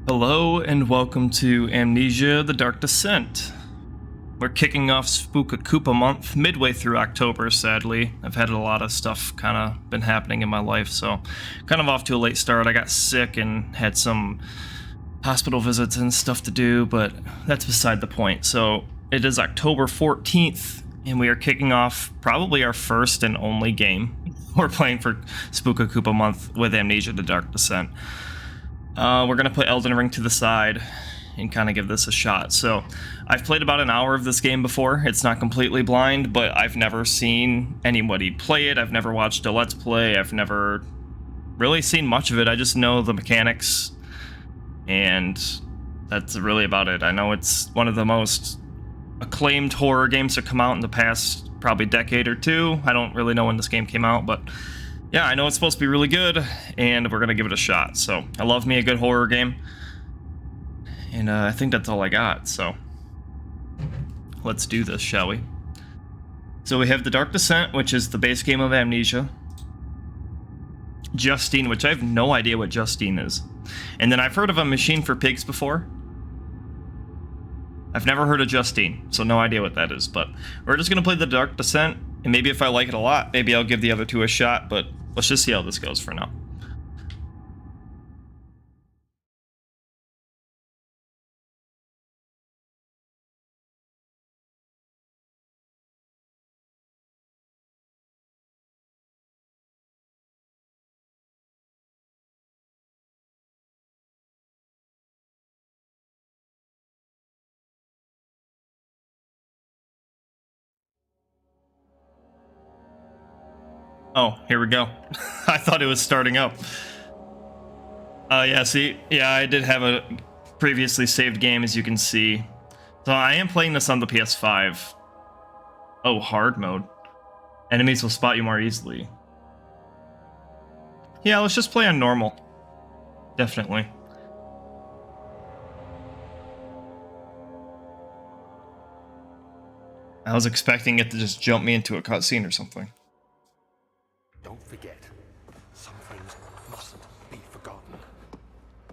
Hello and welcome to Amnesia: The Dark Descent. We're kicking off Spooka Koopa Month midway through October, sadly. I've had a lot of stuff kind of been happening in my life, so kind of off to a late start. I got sick and had some hospital visits and stuff to do, but that's beside the point. So it is October 14th, and we are kicking off probably our first and only game we're playing for Spooka Koopa Month with Amnesia: The Dark Descent. We're going to put Elden Ring to the side and kind of give this a shot. So I've played about an hour of this game before. It's not completely blind, but I've never seen anybody play it. I've never watched a Let's Play. I've never really seen much of it. I just know the mechanics, and that's really about it. I know it's one of the most acclaimed horror games to come out in the past probably decade or two. I don't really know when this game came out, but yeah, I know it's supposed to be really good, and we're going to give it a shot. So I love me a good horror game, and I think that's all I got. So let's do this, shall we? So we have The Dark Descent, which is the base game of Amnesia. Justine, which I have no idea what Justine is. And then I've heard of a Machine for Pigs before. I've never heard of Justine, so no idea what that is. But we're just going to play The Dark Descent, and maybe if I like it a lot, maybe I'll give the other two a shot, but let's just see how this goes for now. Oh, here we go. I thought it was starting up. Yeah, see, yeah, I did have a previously saved game, as you can see. So I am playing this on the PS5. Oh, hard mode. Enemies will spot you more easily. Yeah, let's just play on normal. Definitely. I was expecting it to just jump me into a cutscene or something. Don't forget, some things mustn't be forgotten.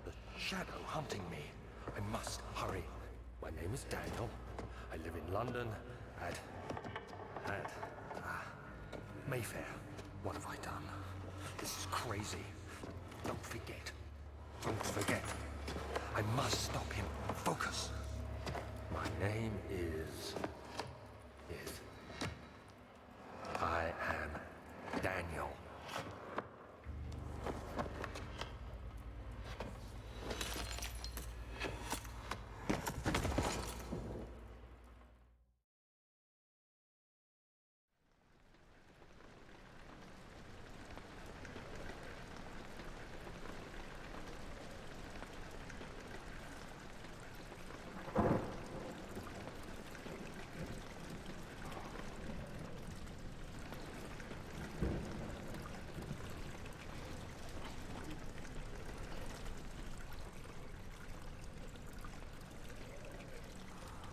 The shadow hunting me. I must hurry. My name is Daniel. I live in London at Mayfair. What have I done? This is crazy. Don't forget. Don't forget. I must stop him. Focus. My name is I am Daniel.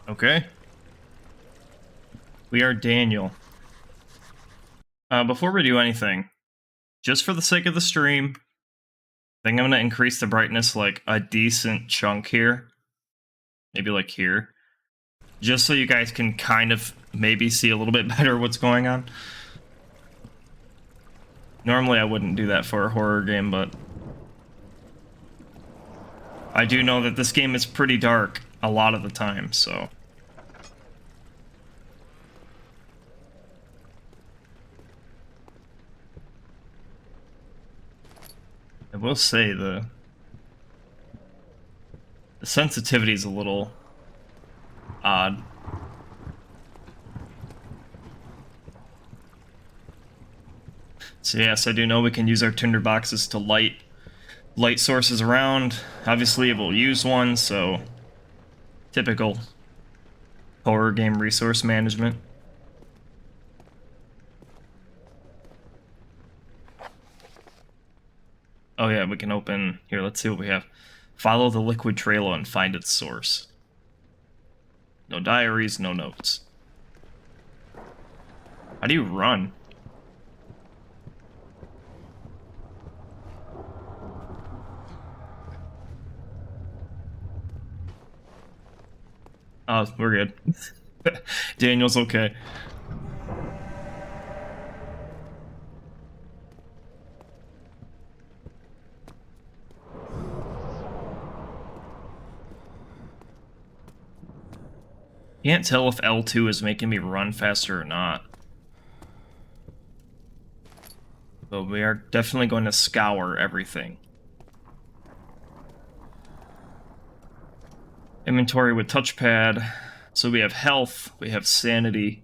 Okay. We are Daniel. Before we do anything, just for the sake of the stream, I think I'm going to increase the brightness like a decent chunk here. Maybe like here. Just so you guys can kind of maybe see a little bit better what's going on. Normally I wouldn't do that for a horror game, but I do know that this game is pretty dark a lot of the time, so I will say the sensitivity is a little odd. So yes, I do know we can use our tinderboxes to light sources around. Obviously, it will use one, so typical horror game resource management. Oh yeah, we can open... Here, let's see what we have. Follow the liquid trail and find its source. No diaries, no notes. How do you run? Oh, we're good. Daniel's okay. Can't tell if L2 is making me run faster or not. But we are definitely going to scour everything. Inventory with touchpad. So we have health, we have sanity,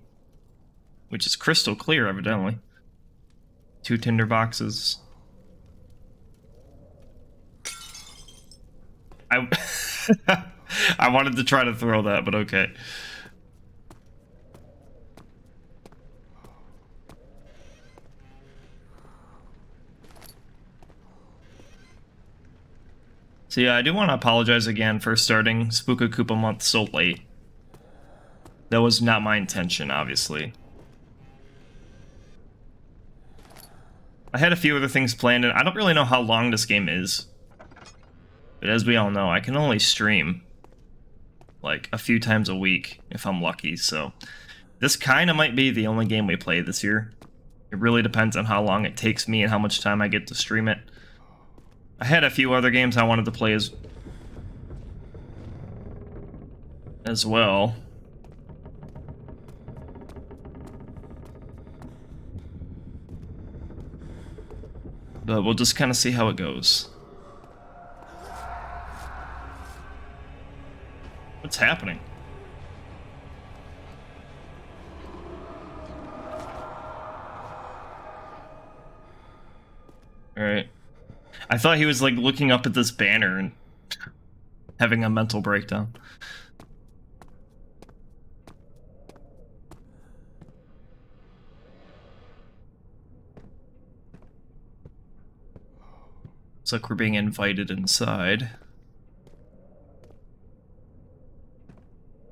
which is crystal clear, evidently. 2 tinder boxes. I I wanted to try to throw that, but okay. So yeah, I do want to apologize again for starting Spooka Koopa Month so late. That was not my intention, obviously. I had a few other things planned, and I don't really know how long this game is. But as we all know, I can only stream like a few times a week if I'm lucky, so this kind of might be the only game we play this year. It really depends on how long it takes me and how much time I get to stream it. I had a few other games I wanted to play as well. But we'll just kind of see how it goes. What's happening? Alright. I thought he was like looking up at this banner and having a mental breakdown. Looks like we're being invited inside.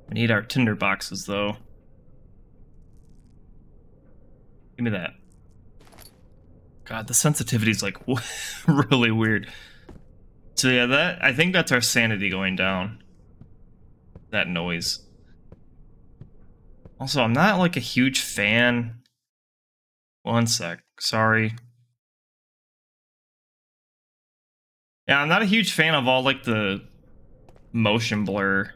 We need our tinder boxes, though. Give me that. God, the sensitivity's like really weird. So yeah, I think that's our sanity going down. That noise. Also, I'm not like a huge fan. One sec, sorry. Yeah, I'm not a huge fan of all like the motion blur.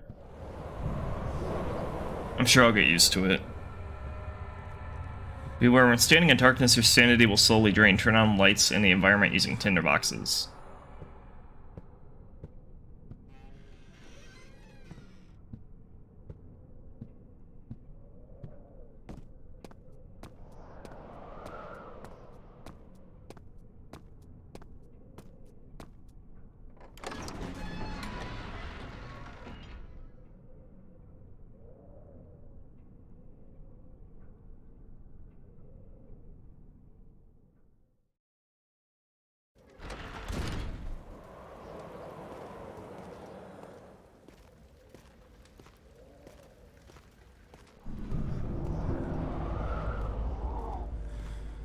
I'm sure I'll get used to it. Beware, when standing in darkness, your sanity will slowly drain. Turn on lights in the environment using tinder boxes.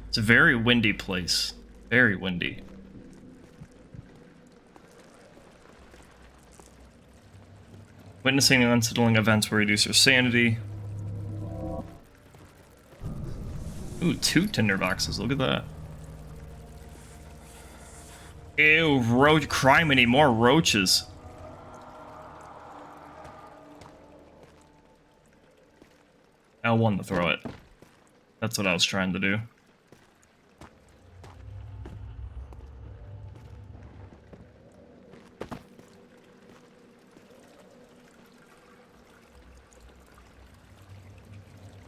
It's a very windy place. Very windy. Witnessing unsettling events will reduce your sanity. Ooh, 2 tinder boxes. Look at that. Ew, Criminy, more roaches. L1 to throw it. That's what I was trying to do.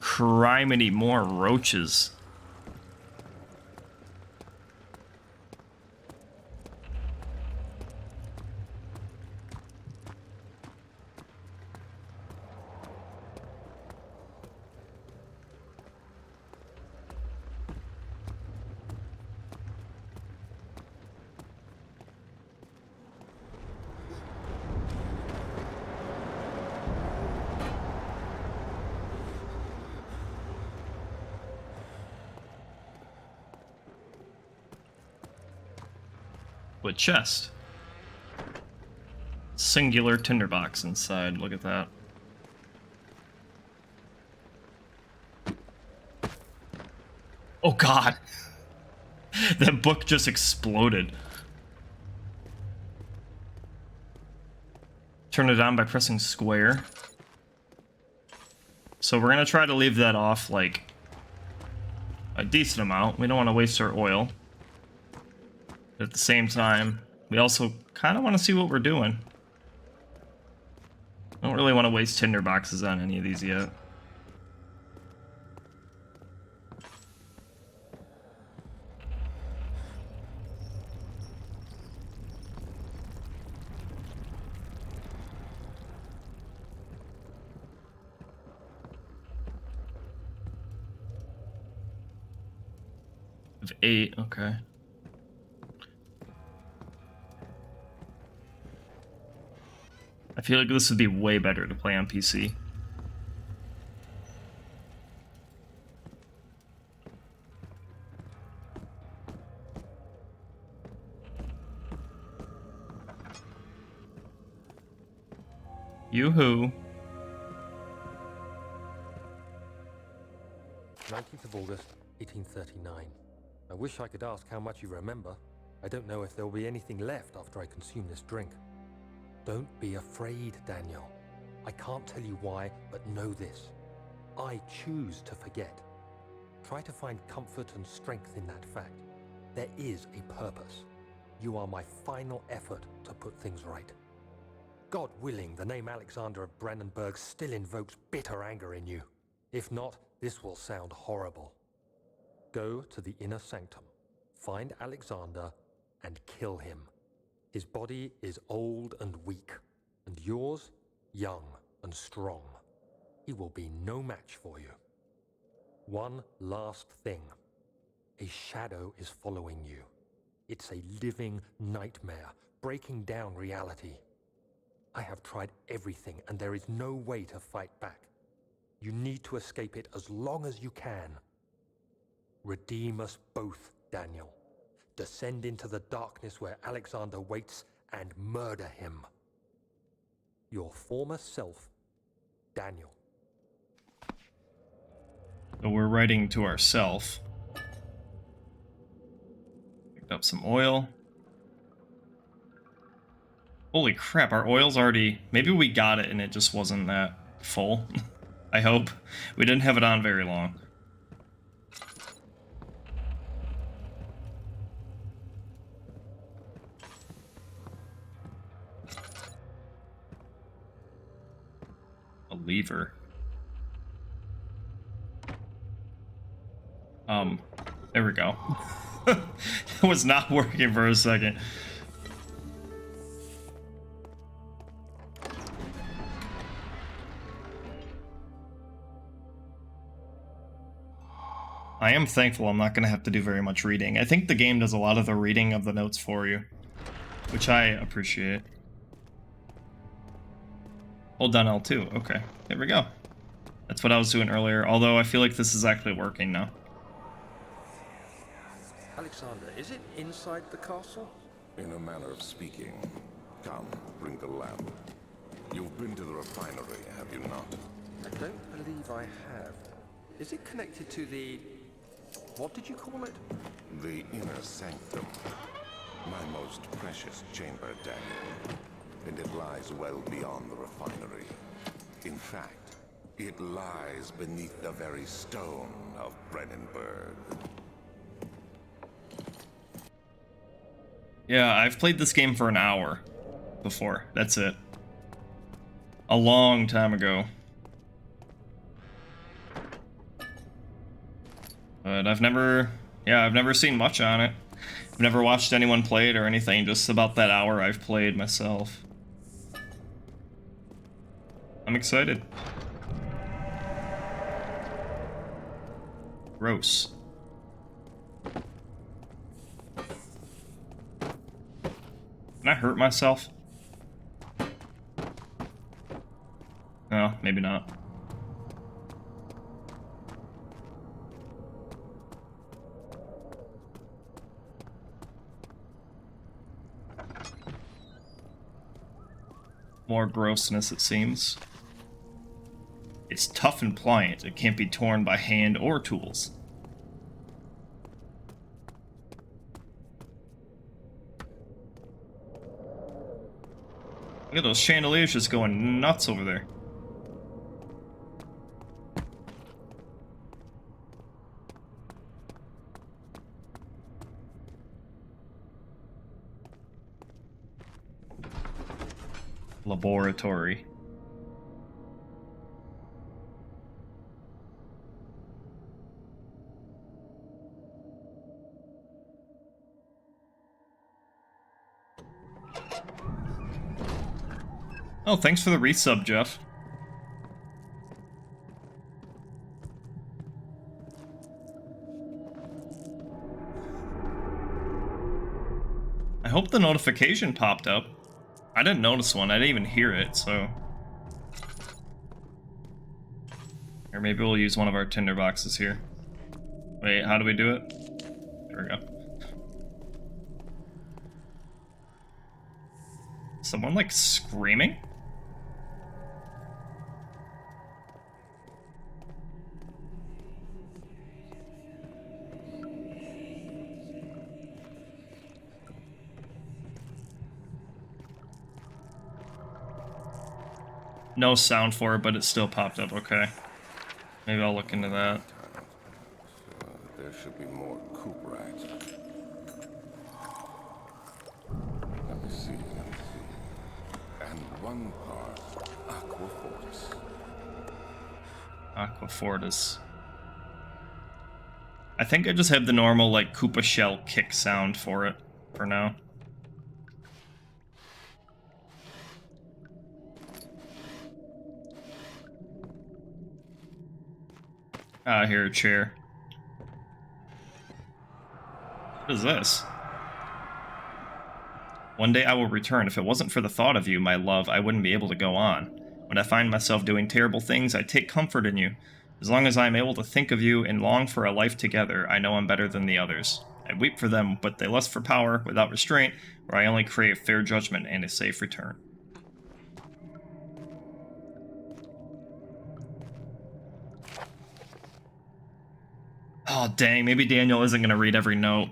Criminy, more roaches. With chest. Singular tinderbox inside. Look at that. God. That book just exploded. Turn it on by pressing square. So we're gonna try to leave that off, like, a decent amount. We don't want to waste our oil. But at the same time, we also kind of want to see what we're doing. I don't really want to waste tinder boxes on any of these yet. Of 8, okay. I feel like this would be way better to play on PC. Yoo-hoo. 19th of August, 1839. I wish I could ask how much you remember. I don't know if there will be anything left after I consume this drink. Don't be afraid, Daniel. I can't tell you why, but know this. I choose to forget. Try to find comfort and strength in that fact. There is a purpose. You are my final effort to put things right. God willing, the name Alexander of Brandenburg still invokes bitter anger in you. If not, this will sound horrible. Go to the inner sanctum, find Alexander, and kill him. His body is old and weak, and yours, young and strong. He will be no match for you. One last thing. A shadow is following you. It's a living nightmare, breaking down reality. I have tried everything, and there is no way to fight back. You need to escape it as long as you can. Redeem us both, Daniel. Descend into the darkness where Alexander waits and murder him. Your former self, Daniel. So we're writing to ourself. Picked up some oil. Holy crap, our oil's already... Maybe we got it and it just wasn't that full. I hope. We didn't have it on very long. A lever. There we go. It was not working for a second. I am thankful I'm not going to have to do very much reading. I think the game does a lot of the reading of the notes for you, which I appreciate. Hold down L2. Okay, there we go. That's what I was doing earlier, although I feel like this is actually working now. Alexander, is it inside the castle? In a manner of speaking. Come, bring the lamp. You've been to the refinery, have you not? I don't believe I have. Is it connected to the... what did you call it? The inner sanctum. My most precious chamber, Daniel. And it lies well beyond the refinery. In fact, it lies beneath the very stone of Brandenburg. Yeah, I've played this game for an hour before. That's it. A long time ago. But I've never seen much on it. I've never watched anyone play it or anything, just about that hour I've played myself. I'm excited. Gross. Can I hurt myself? No, maybe not. More grossness, it seems. It's tough and pliant. It can't be torn by hand or tools. Look at those chandeliers just going nuts over there. Laboratory. Oh, thanks for the resub, Jeff. I hope the notification popped up. I didn't notice one. I didn't even hear it, so... Or maybe we'll use one of our tinder boxes here. Wait, how do we do it? There we go. Someone, like, screaming? No sound for it, but it still popped up. Okay. Maybe I'll look into that. There should be more coop rats. Let me see. And one part aquafortis. Aquafortis. I think I just have the normal, like, Koopa shell kick sound for it for now. Ah, here, a chair. What is this? One day I will return. If it wasn't for the thought of you, my love, I wouldn't be able to go on. When I find myself doing terrible things, I take comfort in you. As long as I am able to think of you and long for a life together, I know I'm better than the others. I weep for them, but they lust for power without restraint, where I only crave fair judgment and a safe return. Oh, dang, maybe Daniel isn't going to read every note.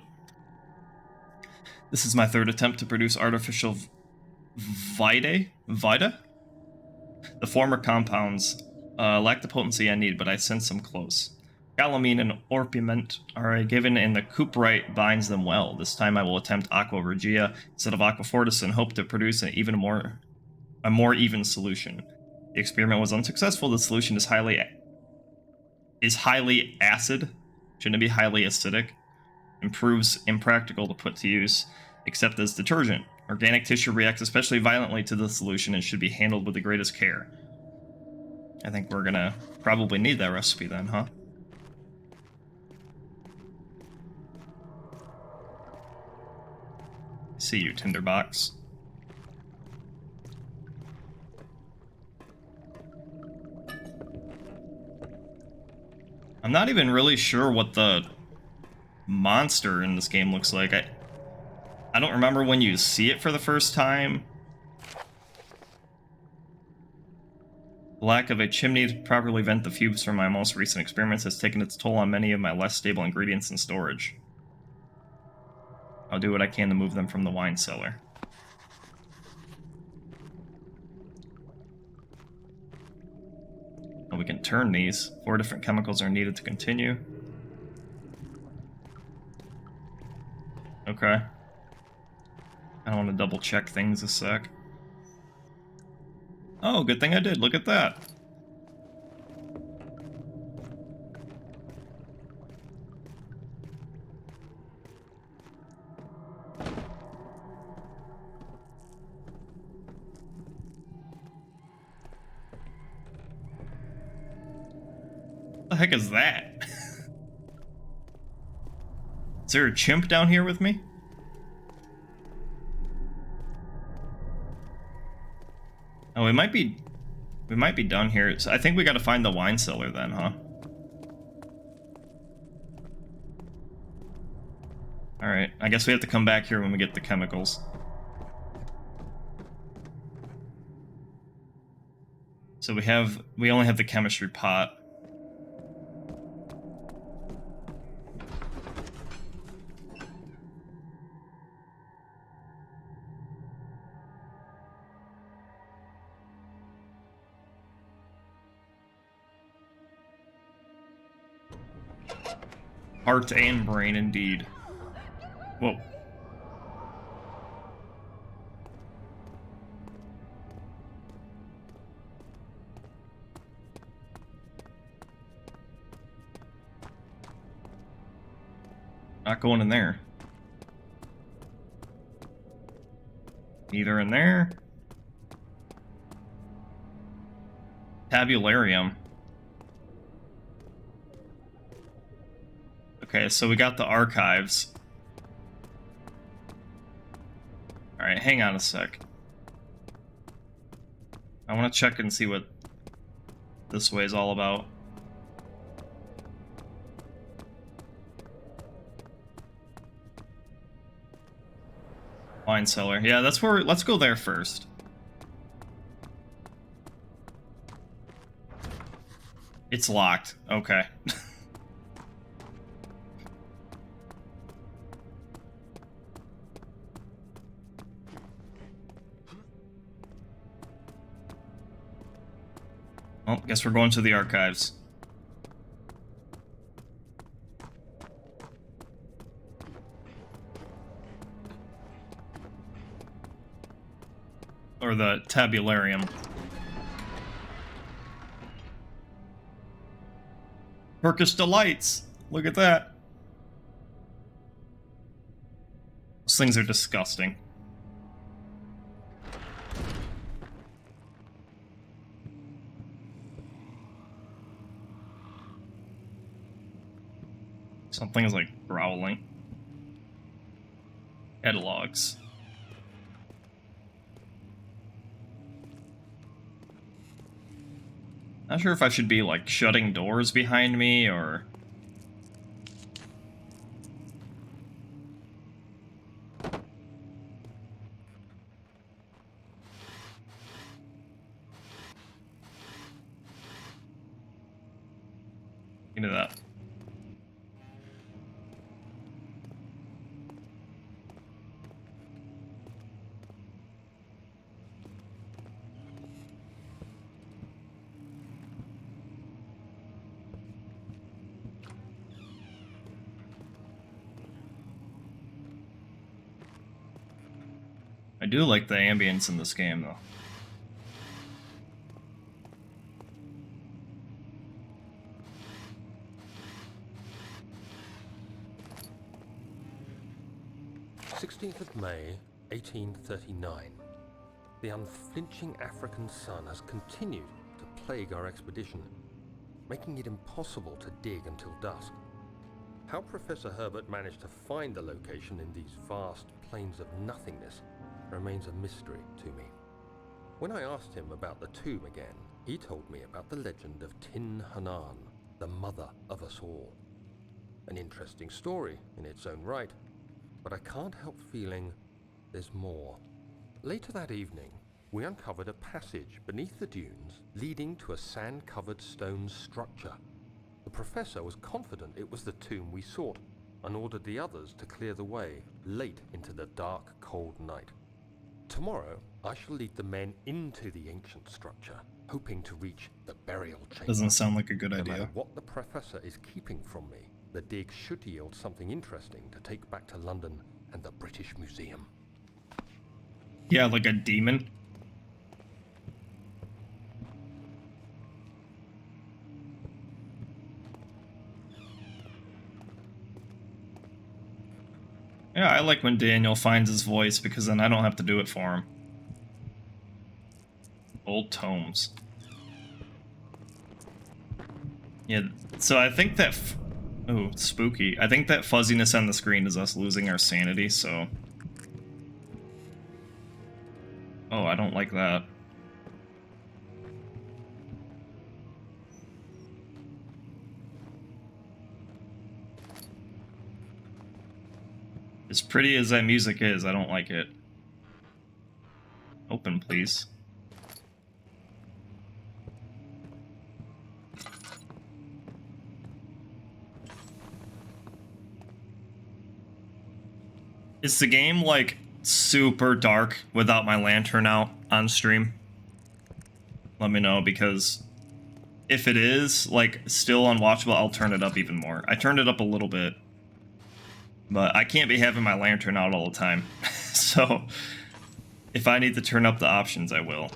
This is my third attempt to produce artificial Vita? The former compounds lack the potency I need, but I sense them close. Galamine and orpiment are given and the Cooprite binds them well. This time I will attempt Aqua Regia instead of Aquafortis and hope to produce a more even solution. The experiment was unsuccessful. The solution is highly acid. Shouldn't it be highly acidic? And proves impractical to put to use, except as detergent. Organic tissue reacts especially violently to the solution and should be handled with the greatest care. I think we're gonna probably need that recipe then, huh? See you, tinderbox. I'm not even really sure what the monster in this game looks like. I don't remember when you see it for the first time. The lack of a chimney to properly vent the fumes from my most recent experiments has taken its toll on many of my less stable ingredients in storage. I'll do what I can to move them from the wine cellar. Oh, we can turn these. 4 different chemicals are needed to continue. Okay. I want to double check things a sec. Oh, good thing I did. Look at that. What the heck is that? Is there a chimp down here with me? Oh, we might be done here. So I think we got to find the wine cellar then, huh? All right. I guess we have to come back here when we get the chemicals. So we only have the chemistry pot. Heart and brain, indeed. Whoa. Not going in there. Neither in there. Tabularium. Okay, so we got the archives. Alright, hang on a sec. I want to check and see what this way is all about. Wine cellar. Yeah, that's where... Let's go there first. It's locked. Okay. Well, guess we're going to the archives. Or the tabularium. Turkish delights! Look at that! Those things are disgusting. Something is like growling. Catalogs. Not sure if I should be like shutting doors behind me or... Into that. I do like the ambience in this game, though. May 1839. The unflinching African sun has continued to plague our expedition, making it impossible to dig until dusk. How Professor Herbert managed to find the location in these vast plains of nothingness remains a mystery to me. When I asked him about the tomb again, he told me about the legend of Tin Hanan, the mother of us all. An interesting story in its own right, but I can't help feeling there's more. Later that evening, we uncovered a passage beneath the dunes leading to a sand-covered stone structure. The professor was confident it was the tomb we sought and ordered the others to clear the way late into the dark, cold night. Tomorrow, I shall lead the men into the ancient structure, hoping to reach the burial chamber. Doesn't sound like a good No idea. matter what the professor is keeping from me, the dig should yield something interesting to take back to London and the British Museum. Yeah, like a demon. Yeah, I like when Daniel finds his voice because then I don't have to do it for him. Old tomes. Yeah, so I think that... Oh, spooky. I think that fuzziness on the screen is us losing our sanity, so... Oh, I don't like that. As pretty as that music is, I don't like it. Open, please. Is the game, like, super dark without my lantern out on stream? Let me know, because if it is, like, still unwatchable, I'll turn it up even more. I turned it up a little bit. But I can't be having my lantern out all the time. So, if I need to turn up the options, I will.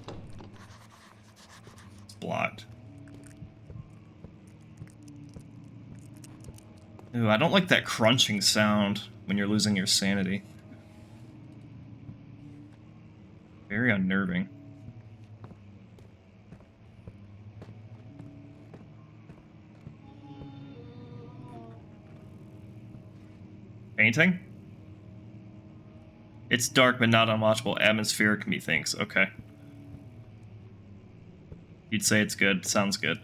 It's blocked. Ooh, I don't like that crunching sound when you're losing your sanity. Very unnerving. Painting? It's dark but not unwatchable. Atmospheric, methinks. Okay. You'd say it's good. Sounds good.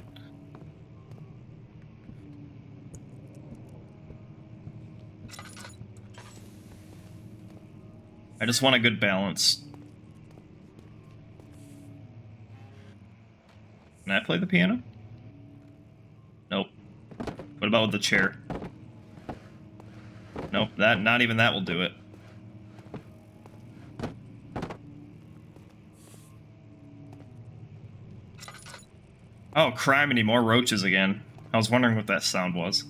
I just want a good balance. Can I play the piano? Nope. What about with the chair? Nope, not even that will do it. Oh, Criminy, more roaches again. I was wondering what that sound was.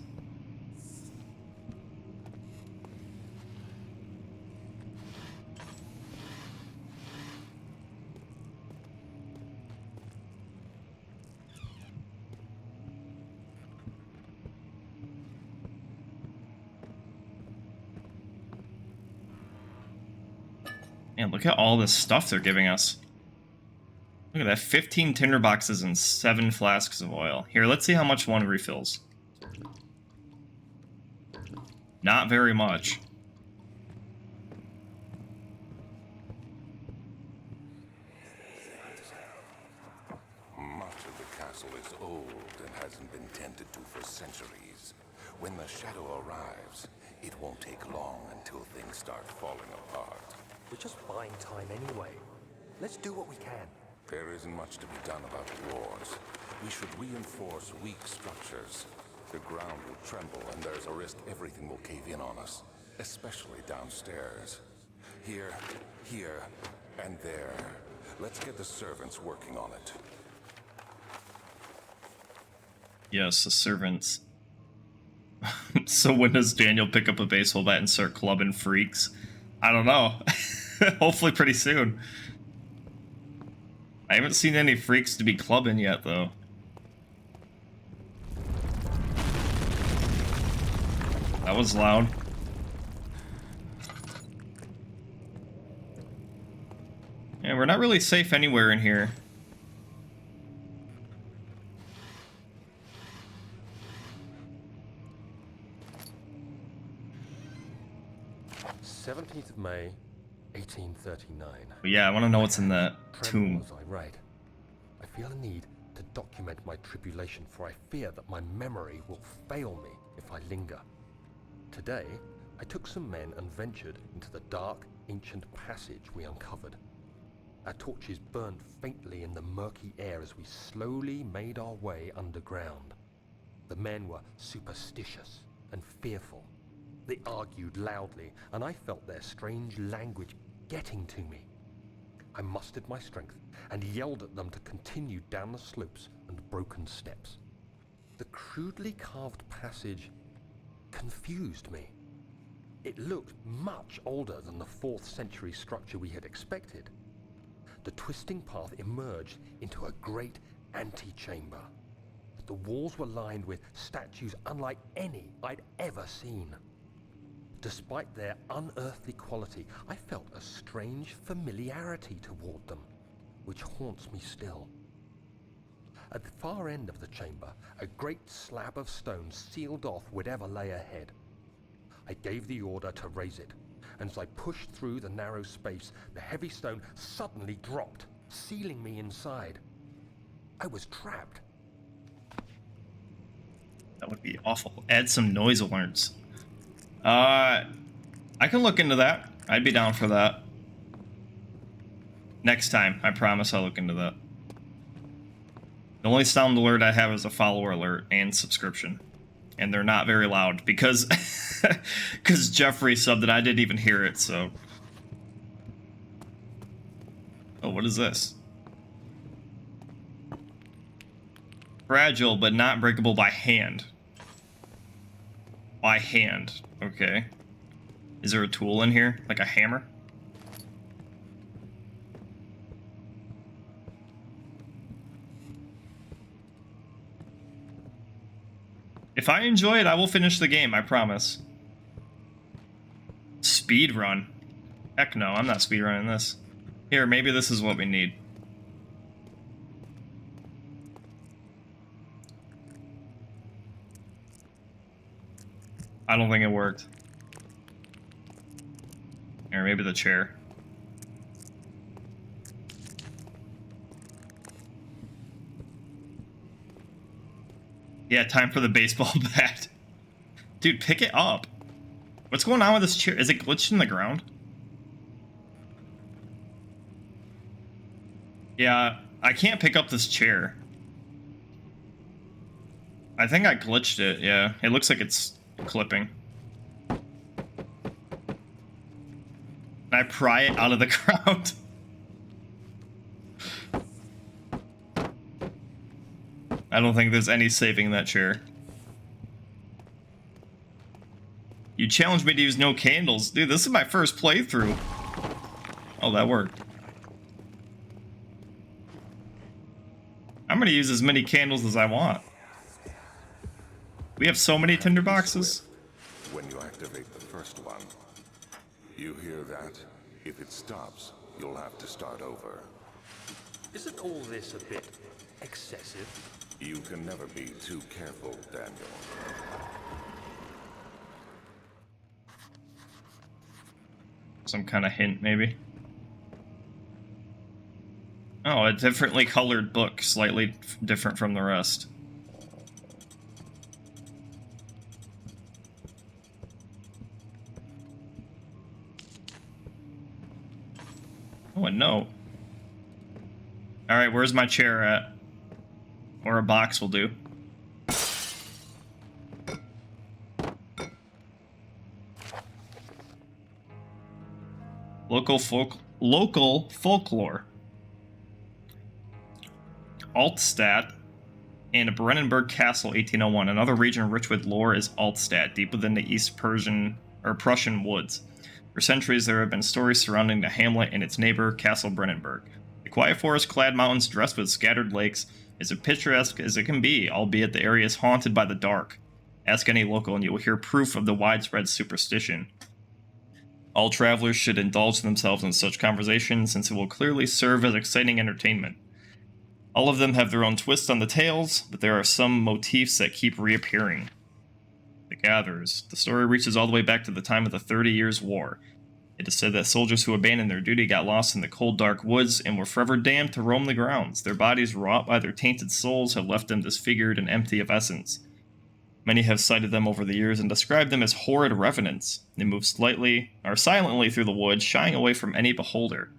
Man, look at all this stuff they're giving us. Look at that, 15 tinder boxes and 7 flasks of oil. Here, let's see how much one refills. Not very much. Much of the castle is old and hasn't been tended to for centuries. When the shadow arrives, it won't take long until things start falling apart. We're just buying time anyway. Let's do what we can. There isn't much to be done about the wars. We should reinforce weak structures. The ground will tremble, and there's a risk everything will cave in on us, especially downstairs. Here, and there. Let's get the servants working on it. Yes, the servants. So when does Daniel pick up a baseball bat and start clubbing freaks? I don't know. Hopefully pretty soon. I haven't seen any freaks to be clubbing yet, though. That was loud. Yeah, we're not really safe anywhere in here. May 1839. But yeah, I want to know what's in that tomb. As I write, I feel a need to document my tribulation, for I fear that my memory will fail me if I linger. Today, I took some men and ventured into the dark, ancient passage we uncovered. Our torches burned faintly in the murky air as we slowly made our way underground. The men were superstitious and fearful. They argued loudly, and I felt their strange language getting to me. I mustered my strength and yelled at them to continue down the slopes and broken steps. The crudely carved passage confused me. It looked much older than the 4th century structure we had expected. The twisting path emerged into a great antechamber. The walls were lined with statues unlike any I'd ever seen. Despite their unearthly quality, I felt a strange familiarity toward them, which haunts me still. At the far end of the chamber, a great slab of stone sealed off whatever lay ahead. I gave the order to raise it, and as I pushed through the narrow space, the heavy stone suddenly dropped, sealing me inside. I was trapped. That would be awful. Add some noise alerts. I can look into that. I'd be down for that. Next time, I promise I'll look into that. The only sound alert I have is a follower alert and subscription. And they're not very loud because because Jeffrey subbed it. I didn't even hear it, so. Oh, what is this? Fragile, but not breakable by hand. By hand. Okay. Is there a tool in here? Like a hammer? If I enjoy it, I will finish the game, I promise. Speed run. Heck no, I'm not speedrunning this. Here, maybe this is what we need. I don't think it worked. Or maybe the chair. Yeah, time for the baseball bat. Dude, pick it up. What's going on with this chair? Is it glitched in the ground? Yeah, I can't pick up this chair. I think I glitched it, yeah. It looks like it's clipping. Can I pry it out of the ground? I don't think there's any saving that chair. You challenged me to use no candles. Dude, this is my first playthrough. Oh, that worked. I'm gonna use as many candles as I want. We have so many tinder boxes. When you activate the first one, you hear that? If it stops, you'll have to start over. Isn't all this a bit excessive? You can never be too careful, Daniel. Some kind of hint, maybe. Oh, a differently colored book, slightly different from the rest. Oh, a note. Alright, where's my chair at? Or a box will do. Local folklore. Altstadt and Brennenburg Castle, 1801. Another region rich with lore is Altstadt, deep within the East Persian or Prussian woods. For centuries, there have been stories surrounding the hamlet and its neighbor, Castle Brennenburg. The quiet forest-clad mountains dressed with scattered lakes is as picturesque as it can be, albeit the area is haunted by the dark. Ask any local and you will hear proof of the widespread superstition. All travelers should indulge themselves in such conversation, since it will clearly serve as exciting entertainment. All of them have their own twists on the tales, but there are some motifs that keep reappearing. The Gatherers. The story reaches all the way back to the time of the 30 Years' War. It is said that soldiers who abandoned their duty got lost in the cold, dark woods and were forever damned to roam the grounds. Their bodies, wrought by their tainted souls, have left them disfigured and empty of essence. Many have cited them over the years and described them as horrid revenants. They move silently through the woods, shying away from any beholder.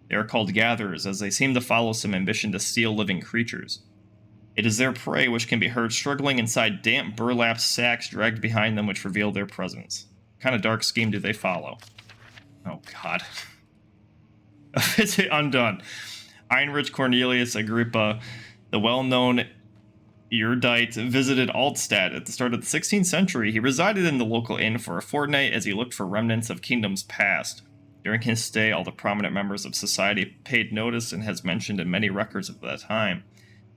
They are called gatherers, as they seem to follow some ambition to steal living creatures. It is their prey which can be heard struggling inside damp burlap sacks dragged behind them, which reveal their presence. What kind of dark scheme do they follow? Oh, God. Is it undone? Heinrich Cornelius Agrippa, the well-known erudite, visited Altstadt at the start of the 16th century. He resided in the local inn for a fortnight as he looked for remnants of kingdoms past. During his stay, all the prominent members of society paid notice and has mentioned in many records of that time.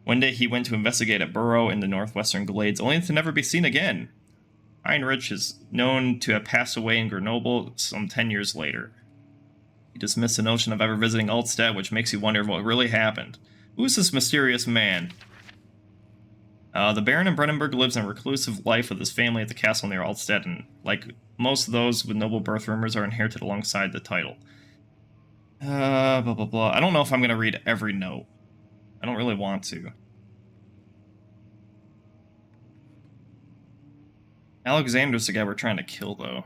One day he went to investigate a burrow in the northwestern glades, only to never be seen again. Heinrich is known to have passed away in Grenoble some 10 years later. He dismissed the notion of ever visiting Altstadt, which makes you wonder what really happened. Who is this mysterious man? The Baron of Brennenburg lives a reclusive life with his family at the castle near Altstadt, and like most of those with noble birth, rumors are inherited alongside the title. Blah, blah, blah. I don't know if I'm going to read every note. I don't really want to. Alexander's the guy we're trying to kill, though.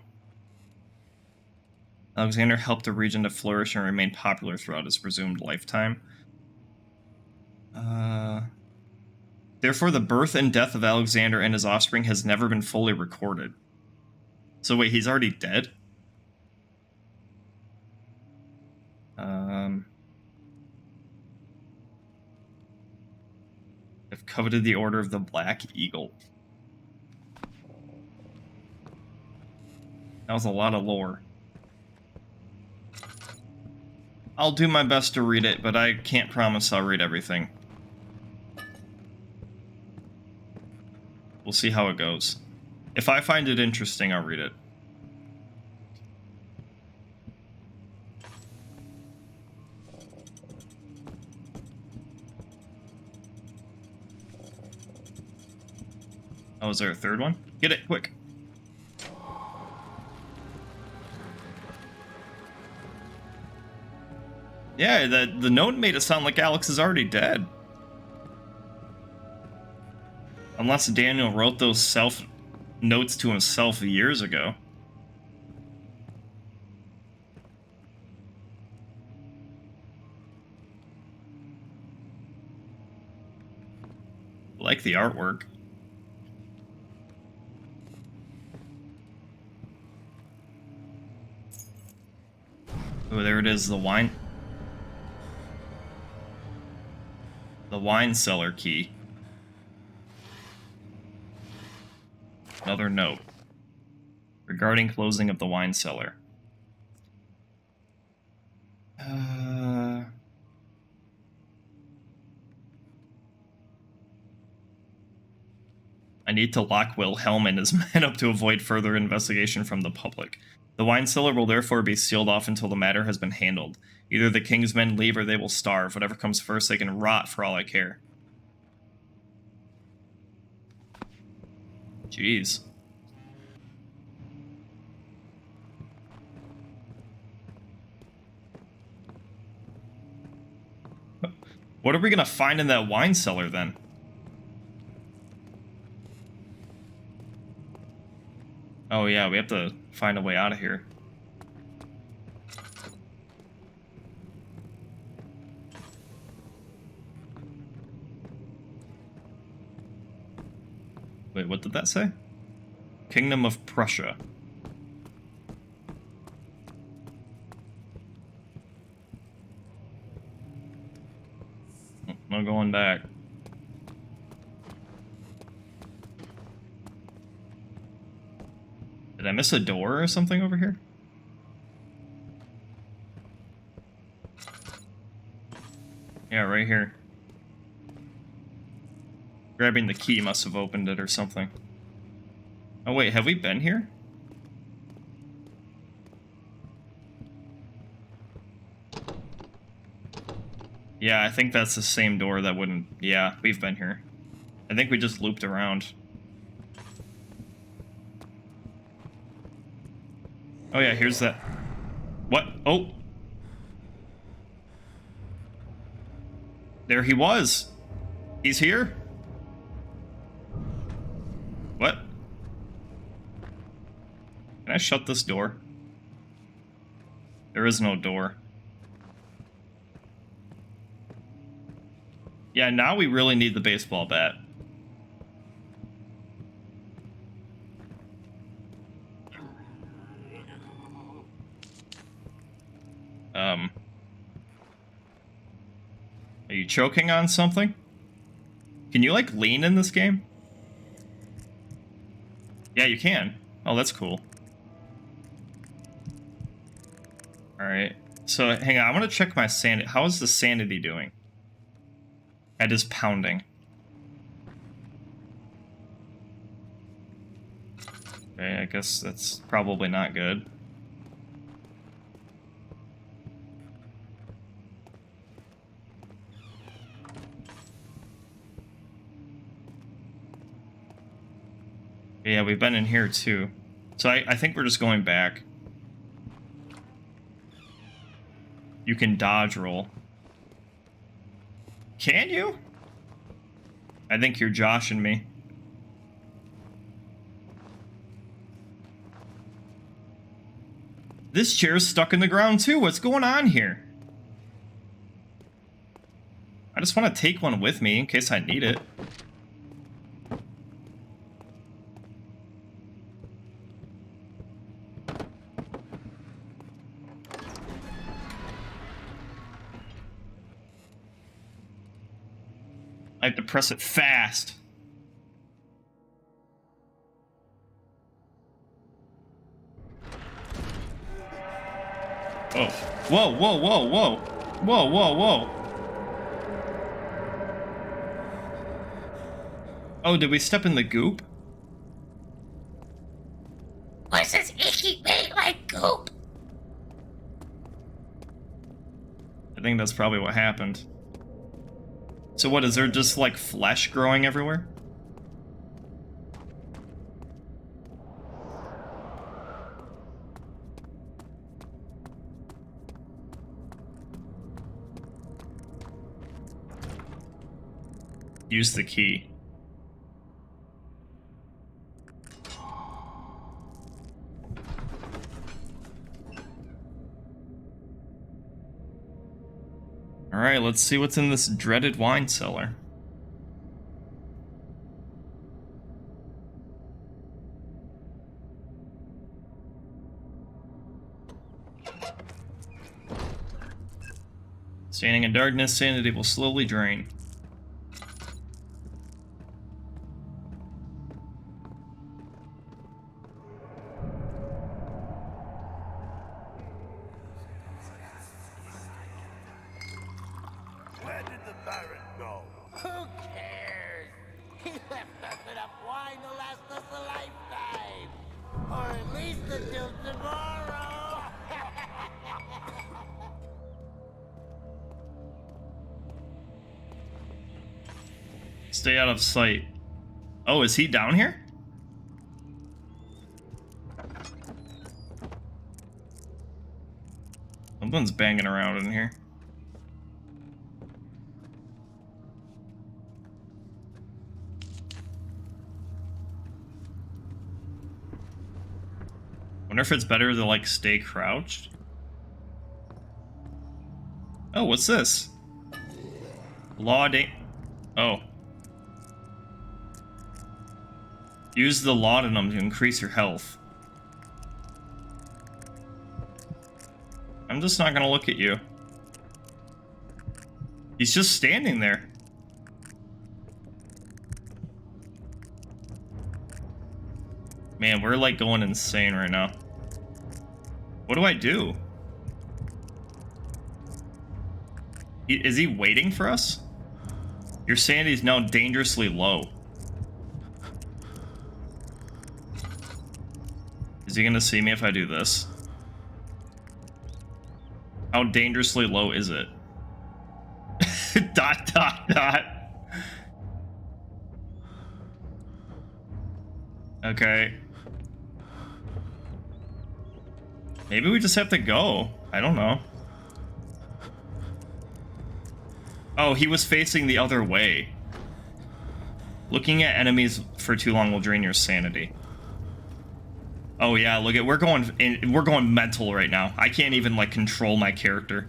Alexander helped the region to flourish and remain popular throughout his presumed lifetime. Therefore, the birth and death of Alexander and his offspring has never been fully recorded. So wait, he's already dead? If Coveted the Order of the Black Eagle. That was a lot of lore. I'll do my best to read it, but I can't promise I'll read everything. We'll see how it goes. If I find it interesting, I'll read it. Oh, is there a third one? Get it, quick. Yeah, the note made it sound like Alex is already dead. Unless Daniel wrote those notes to himself years ago. I like the artwork. Oh, there it is, the wine cellar key. Another note regarding closing of the wine cellar. I need to lock Wilhelm and his men up to avoid further investigation from the public. The wine cellar will therefore be sealed off until the matter has been handled. Either the king's men leave or they will starve. Whatever comes first, they can rot for all I care. Jeez. What are we gonna find in that wine cellar then? Oh yeah, we have to find a way out of here. Wait, what did that say? Kingdom of Prussia. No going back. Did I miss a door or something over here? Yeah, right here. Grabbing the key must have opened it or something. Oh wait, have we been here? Yeah, I think that's the same door that wouldn't... Yeah, we've been here. I think we just looped around. Oh yeah, here's that... What? Oh! There he was! He's here? What? Can I shut this door? There is no door. Yeah, now we really need the baseball bat. Are you choking on something? Can you, like, lean in this game? Yeah, you can. Oh, that's cool. Alright. So, hang on. I want to check my sanity. How is the sanity doing? Head is pounding. Okay, I guess that's probably not good. Yeah, we've been in here too. So I think we're just going back. You can dodge roll. Can you? I think you're joshing me. This chair's stuck in the ground too. What's going on here? I just want to take one with me in case I need it. have to press it fast. Oh. Whoa, whoa, whoa, whoa. Whoa, whoa, whoa. Oh, did we step in the goop? What's this icky thing like goop? I think that's probably what happened. So what, is there just like flesh growing everywhere? Use the key. Alright, let's see what's in this dreaded wine cellar. Standing in darkness, sanity will slowly drain. Where did the Baron go? Who cares? He left us enough wine to last us a lifetime. Or at least until tomorrow. Stay out of sight. Oh, is he down here? Something's banging around in here. Wonder if it's better to like stay crouched. Oh, what's this? Oh. Use the laudanum to increase your health. I'm just not gonna look at you. He's just standing there. Man, we're like going insane right now. What do I do? Is he waiting for us? Your sanity is now dangerously low. Is he gonna see me if I do this? How dangerously low is it? Dot, dot, dot. Okay. Maybe we just have to go. I don't know. Oh, he was facing the other way. Looking at enemies for too long will drain your sanity. Oh yeah, look at we're going mental right now. I can't even like control my character.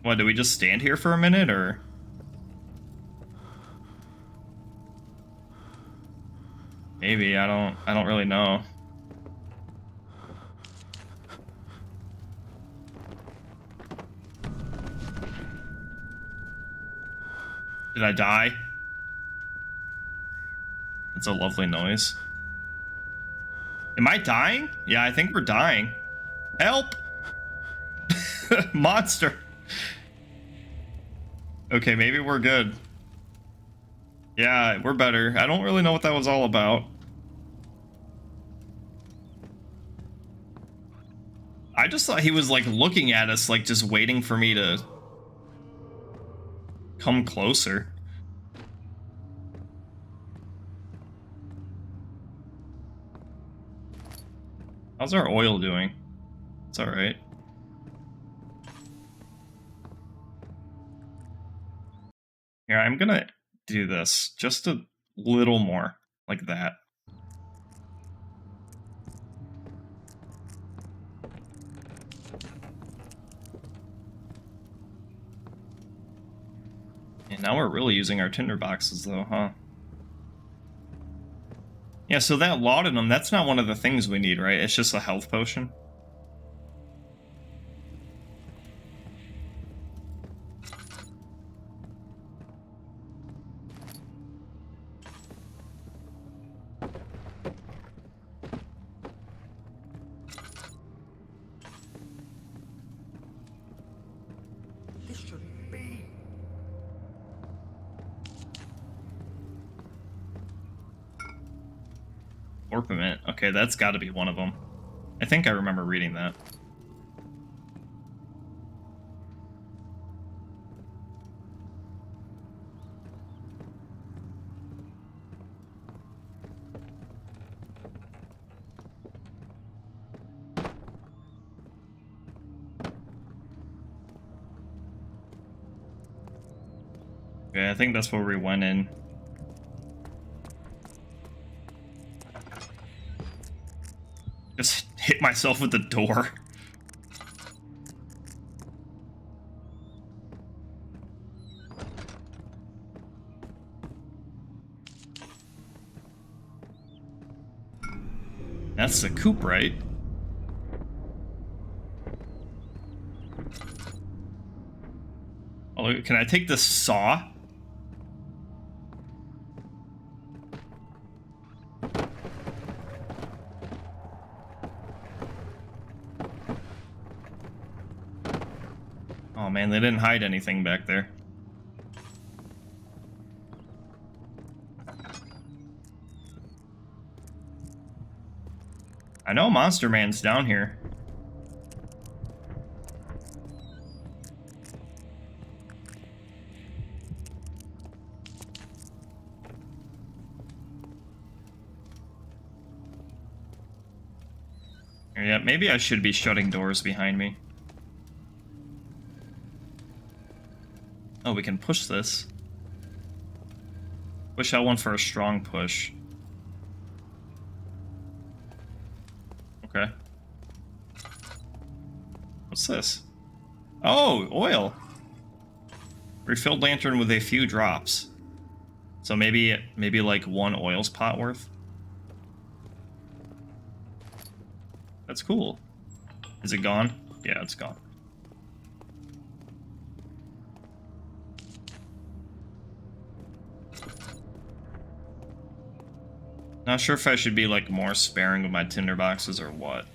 What, do we just stand here for a minute or? Maybe, I don't really know. Did I die? That's a lovely noise. Am I dying? Yeah, I think we're dying. Help! Monster! Okay, maybe we're good. Yeah, we're better. I don't really know what that was all about. I just thought he was like looking at us, like just waiting for me to come closer. How's our oil doing? It's alright. Here, I'm gonna do this just a little more, like that. And now we're really using our tinder boxes though, huh? Yeah, so that laudanum, that's not one of the things we need, right? It's just a health potion. This shouldn't be. Orpiment. Okay, that's got to be one of them. I think I remember reading that. Okay, I think that's where we went in. Just hit myself with the door. That's the coop, right? Oh, can I take this saw? Oh man, they didn't hide anything back there. I know Monster Man's down here. Yeah, maybe I should be shutting doors behind me. Oh, we can push this. Push that one for a strong push. Okay. What's this? Oh, oil. Refilled lantern with a few drops. So maybe like one oil spot worth. That's cool. Is it gone? Yeah, it's gone. Not sure if I should be like more sparing with my tinder boxes or what.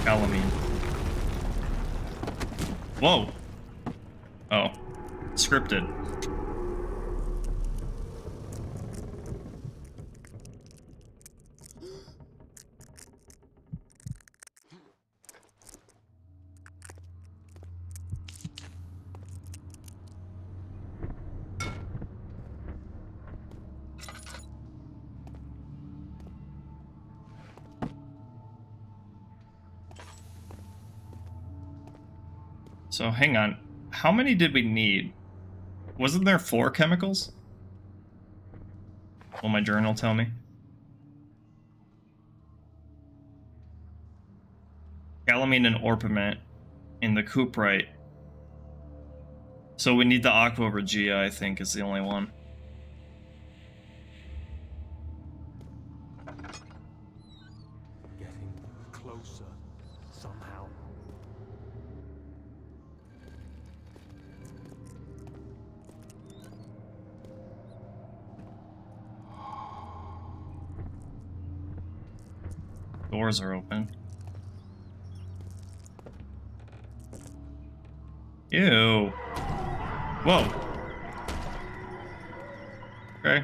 Calamine. Whoa. Oh. Scripted. So hang on, how many did we need? Wasn't there 4 chemicals? Will my journal tell me? Calamine and orpiment in the cuprite. So we need the aqua regia, I think, is the only one. Getting closer somehow. Doors are open. Ew. Whoa. Okay.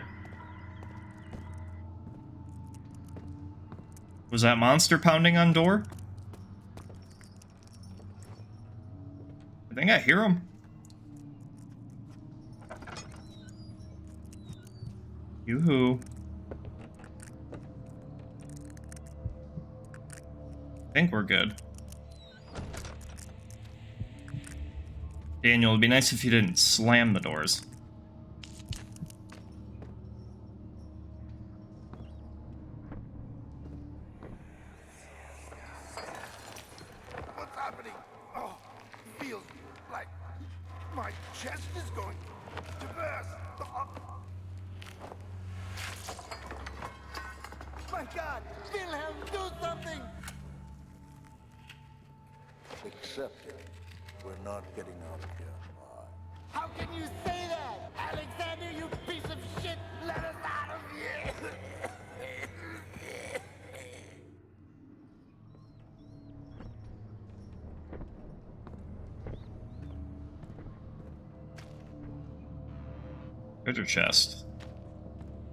Was that monster pounding on door? I think I hear him. Yoo-hoo. I think we're good. Daniel, it'd be nice if you didn't slam the doors. What's happening? Oh, feels like my chest is going to burst. Oh. My God! Wilhelm, do something! Accept it. We're not getting out of here. How can you say that? Alexander, you piece of shit! Let us out of here! Treasure chest.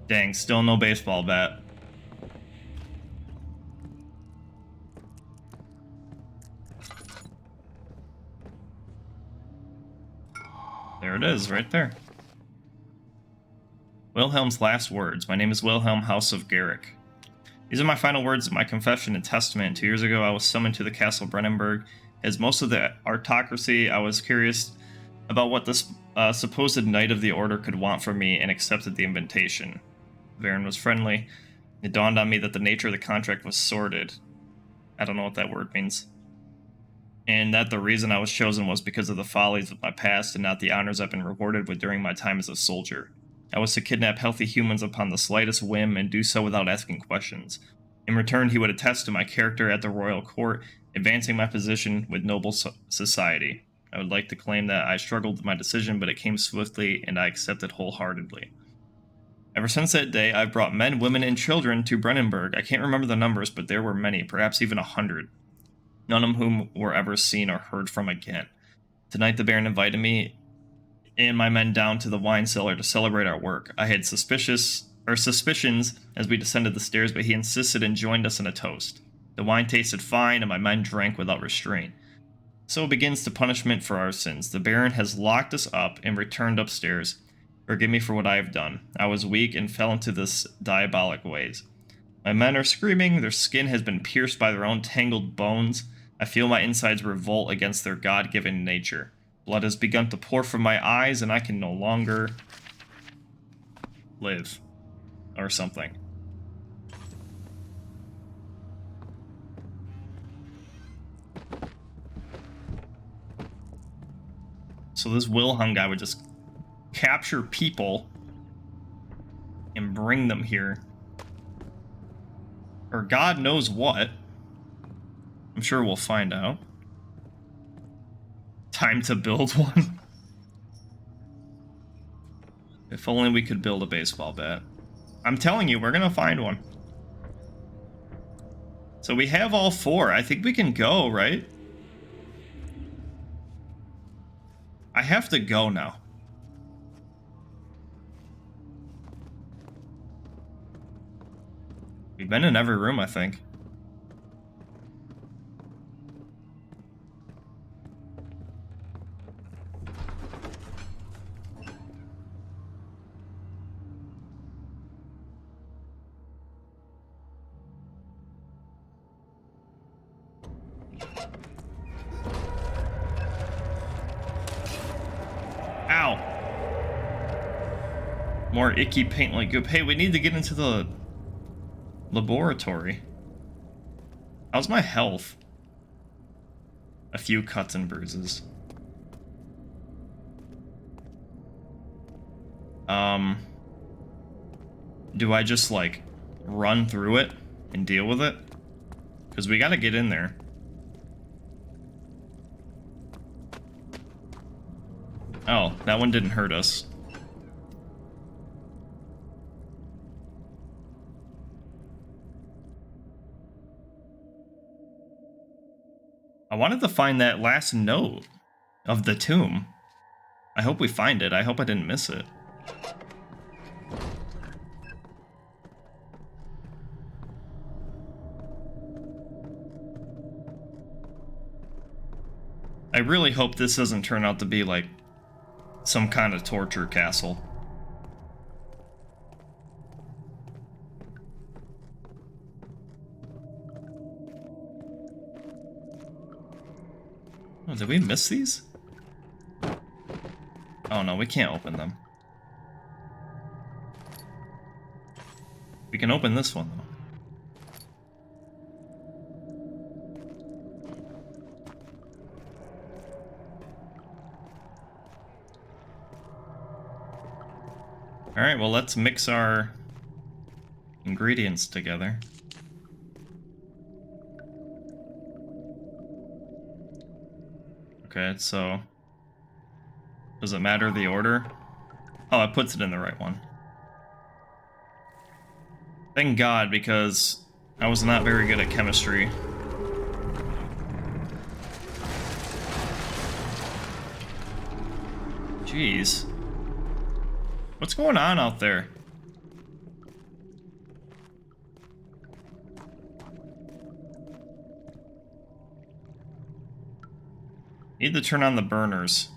Dang, still no baseball bat. There it is, right there. Wilhelm's last words. My name is Wilhelm, House of Garrick. These are my final words of my confession and testament. 2 years ago, I was summoned to the Castle Brennenburg. As most of the aristocracy, I was curious about what this supposed Knight of the Order could want from me and accepted the invitation. The Baron was friendly. It dawned on me that the nature of the contract was sordid. I don't know what that word means. And that the reason I was chosen was because of the follies of my past and not the honors I've been rewarded with during my time as a soldier. I was to kidnap healthy humans upon the slightest whim and do so without asking questions. In return, he would attest to my character at the royal court, advancing my position with noble society. I would like to claim that I struggled with my decision, but it came swiftly and I accepted wholeheartedly. Ever since that day, I've brought men, women, and children to Brennenburg. I can't remember the numbers, but there were many, perhaps even 100. None of whom were ever seen or heard from again. Tonight the Baron invited me and my men down to the wine cellar to celebrate our work. I had suspicions as we descended the stairs, but he insisted and joined us in a toast. The wine tasted fine, and my men drank without restraint. So begins the punishment for our sins. The Baron has locked us up and returned upstairs. Forgive me for what I have done. I was weak and fell into this diabolic ways. My men are screaming, their skin has been pierced by their own tangled bones. I feel my insides revolt against their God-given nature. Blood has begun to pour from my eyes, and I can no longer live. Or something. So this Wilhelm guy would just capture people and bring them here. Or God knows what. I'm sure we'll find out. Time to build one. If only we could build a baseball bat. I'm telling you, we're gonna find one. So we have all 4. I think we can go, right? I have to go now. We've been in every room, I think. Ow. More icky paint like goop. Hey, we need to get into the laboratory. How's my health? A few cuts and bruises. Do I just, like, run through it and deal with it? Because we gotta get in there. Oh, that one didn't hurt us. I wanted to find that last note of the tomb. I hope we find it. I hope I didn't miss it. I really hope this doesn't turn out to be like some kind of torture castle. Oh, did we miss these? Oh no, we can't open them. We can open this one though. Alright, well let's mix our ingredients together. Okay, so does it matter the order? Oh, it puts it in the right one. Thank God, because I was not very good at chemistry. Jeez. What's going on out there? Need to turn on the burners.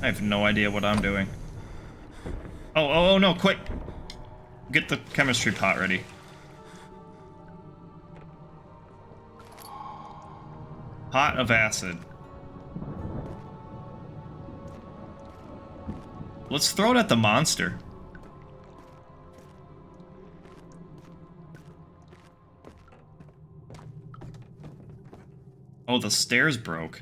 I have no idea what I'm doing. Oh, no, quick! Get the chemistry pot ready. Pot of acid. Let's throw it at the monster. Oh, the stairs broke.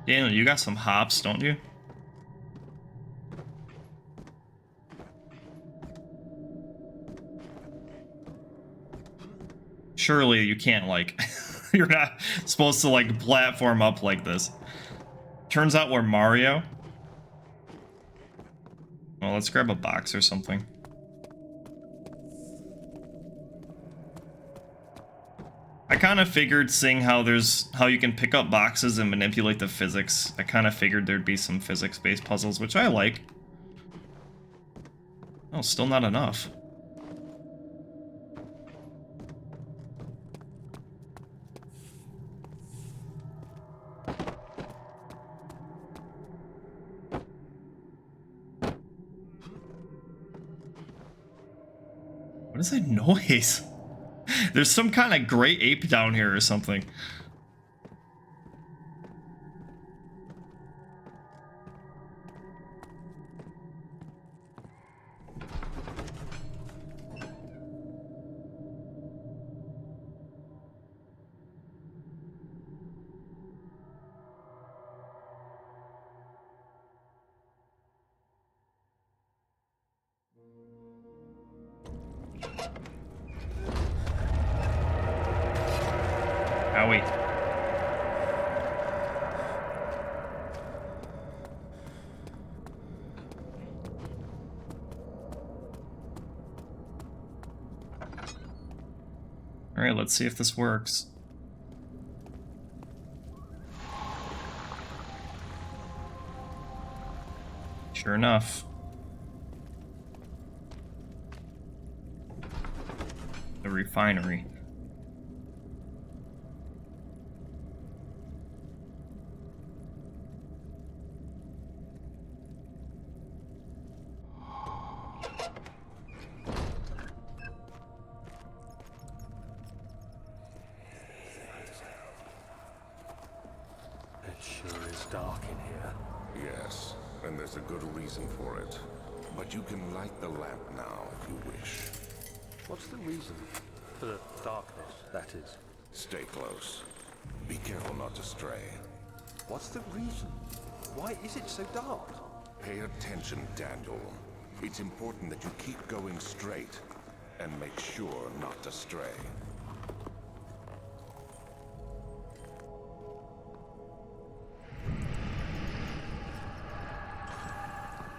Daniel, you got some hops, don't you? Surely you can't, like... You're not supposed to, like, platform up like this. Turns out we're Mario. Well, let's grab a box or something. I kind of figured, seeing how you can pick up boxes and manipulate the physics, I kind of figured there'd be some physics-based puzzles, which I like. Oh, still not enough. What is that noise? There's some kind of great ape down here or something. Owie. Alright, let's see if this works. Sure enough. The refinery. It sure is dark in here. Yes, and there's a good reason for it. But you can light the lamp now if you wish. What's the reason for the darkness, that is? Stay close. Be careful not to stray. What's the reason? Why is it so dark? Pay attention, Daniel. It's important that you keep going straight and make sure not to stray.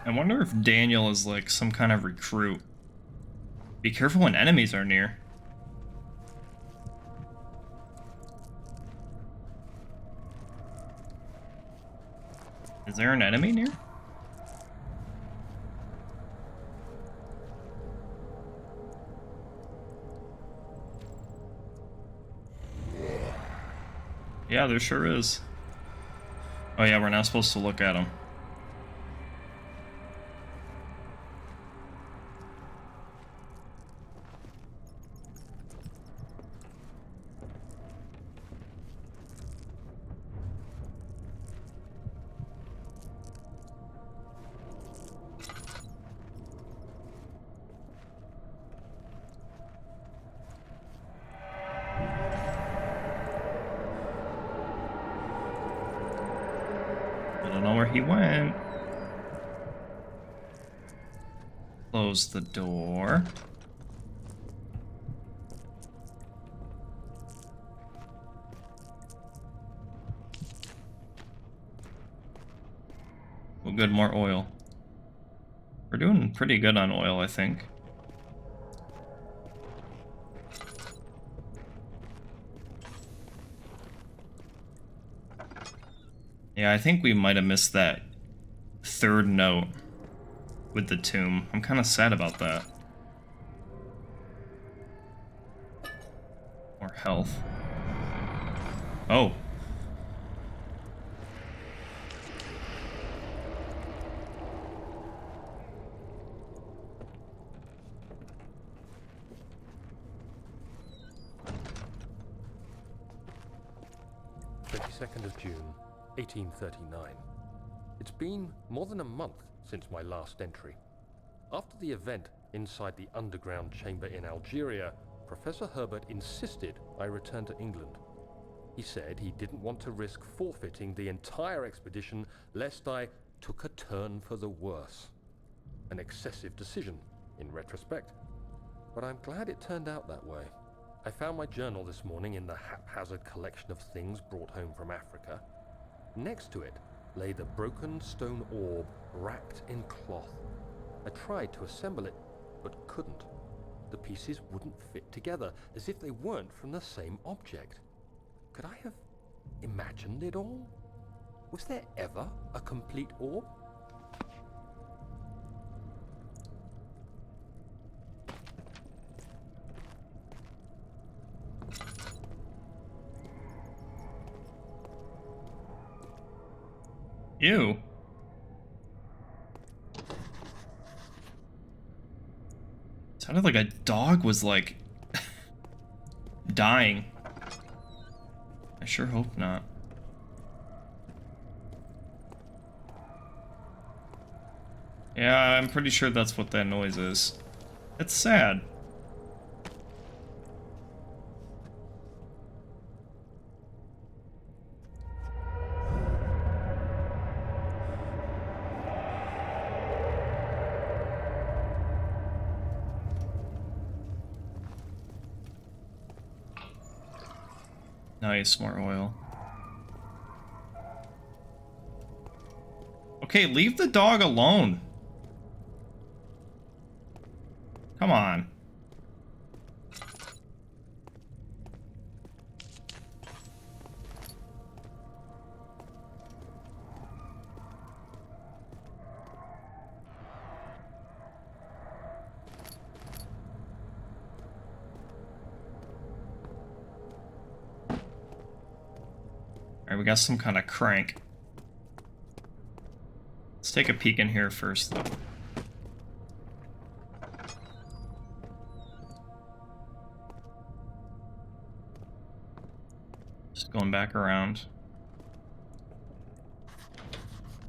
I wonder if Daniel is like some kind of recruit. Be careful when enemies are near. Is there an enemy near? Yeah, there sure is. Oh yeah, we're not supposed to look at him. I don't know where he went. Close the door. Oh, good, more oil. We're doing pretty good on oil, I think. Yeah, I think we might have missed that third note with the tomb. I'm kind of sad about that. More health. Oh. Of June, 1839. It's been more than a month since my last entry. After the event inside the underground chamber in Algeria, Professor Herbert insisted I return to England. He said he didn't want to risk forfeiting the entire expedition lest I took a turn for the worse. An excessive decision, in retrospect. But I'm glad it turned out that way. I found my journal this morning in the haphazard collection of things brought home from Africa. Next to it lay the broken stone orb wrapped in cloth. I tried to assemble it, but couldn't. The pieces wouldn't fit together, as if they weren't from the same object. Could I have imagined it all? Was there ever a complete orb? Ew. Sounded like a dog was like dying. I sure hope not. Yeah, I'm pretty sure that's what that noise is. It's sad. Nice, more oil. Okay, leave the dog alone. Come on. Alright, we got some kind of crank. Let's take a peek in here first, though. Just going back around.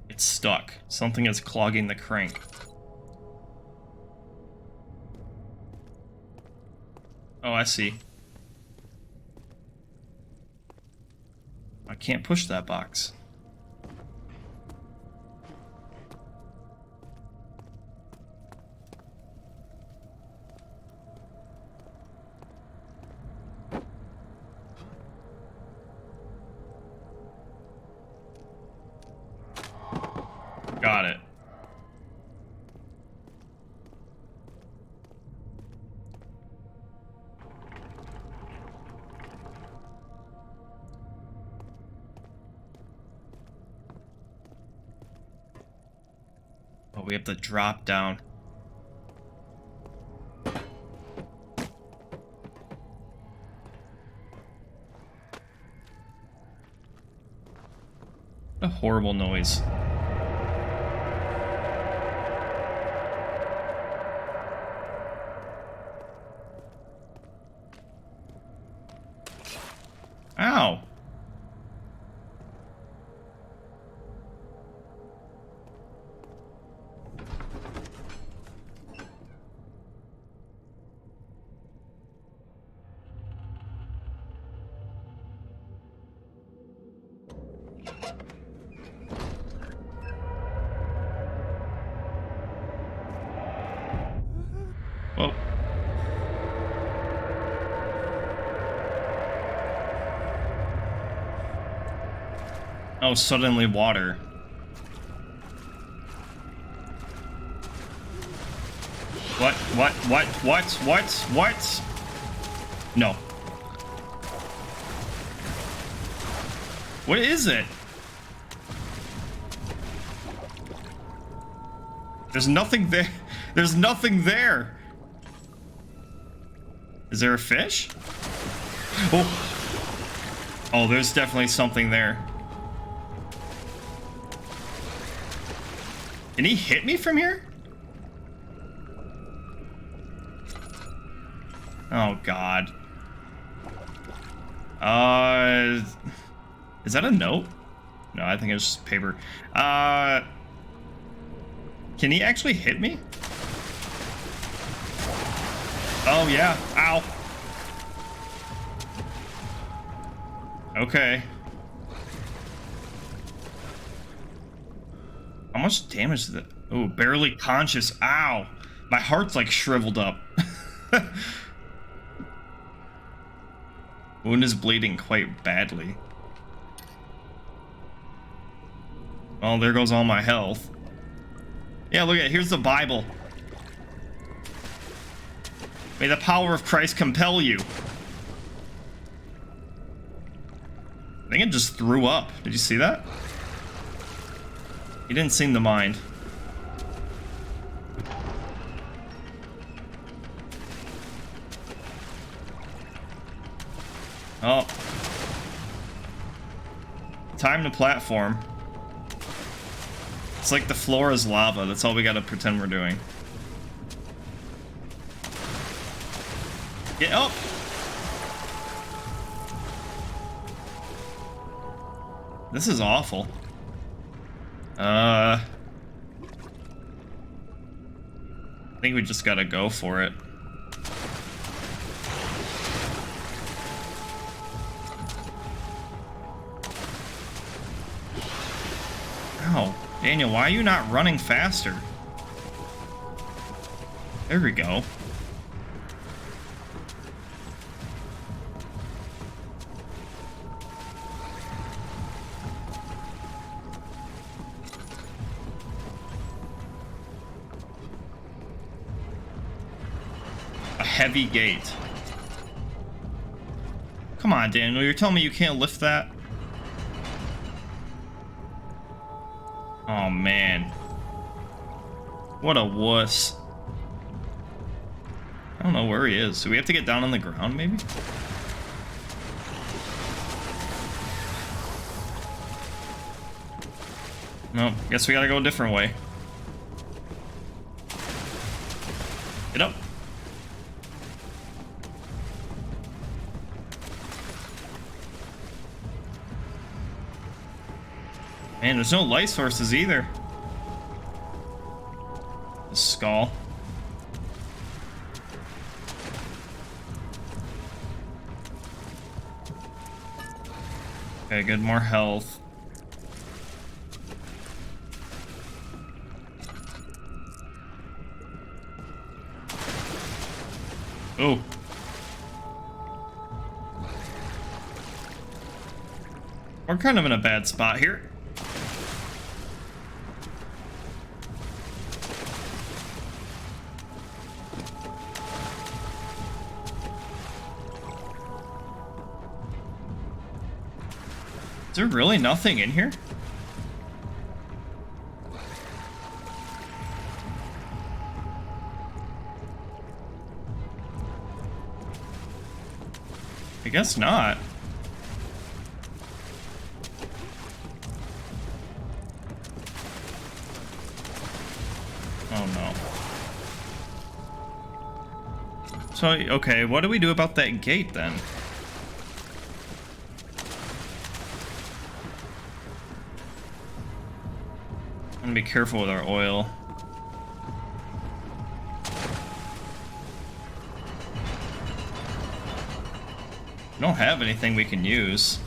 It's stuck. Something is clogging the crank. Oh, I see. I can't push that box. Got it. Oh, we have to drop down. What a horrible noise. Ow. Whoa. Oh, suddenly water. What? No. What is it? There's nothing there. There's nothing there. Is there a fish? Oh. Oh, there's definitely something there. Can he hit me from here? Oh, God. Is that a note? No, I think it's just paper. Can he actually hit me? Oh, yeah. Ow. Okay. How much damage is that? Oh, barely conscious. Ow. My heart's like shriveled up. Wound is bleeding quite badly. Well, there goes all my health. Yeah, look at it. Here's the Bible. May the power of Christ compel you. I think it just threw up. Did you see that? He didn't seem to mind. Oh. Time to platform. It's like the floor is lava. That's all we gotta pretend we're doing. Get up! This is awful. I think we just gotta go for it. Ow. Daniel, why are you not running faster? There we go. A heavy gate. Come on, Daniel, you're telling me you can't lift that? Oh, man. What a wuss. I don't know where he is. Do we have to get down on the ground, maybe? No, guess we gotta go a different way. Get up. Man, there's no light sources either. The skull. Okay, good, more health. Oh. We're kind of in a bad spot here. Is there really nothing in here? I guess not. Oh no. So, okay, what do we do about that gate then? Be careful with our oil. We don't have anything we can use.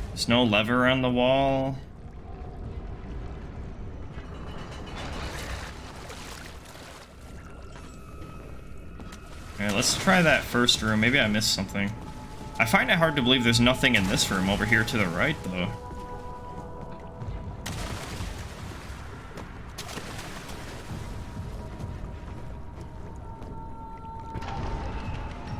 There's no lever on the wall. Okay, let's try that first room. Maybe I missed something. I find it hard to believe there's nothing in this room over here to the right, though.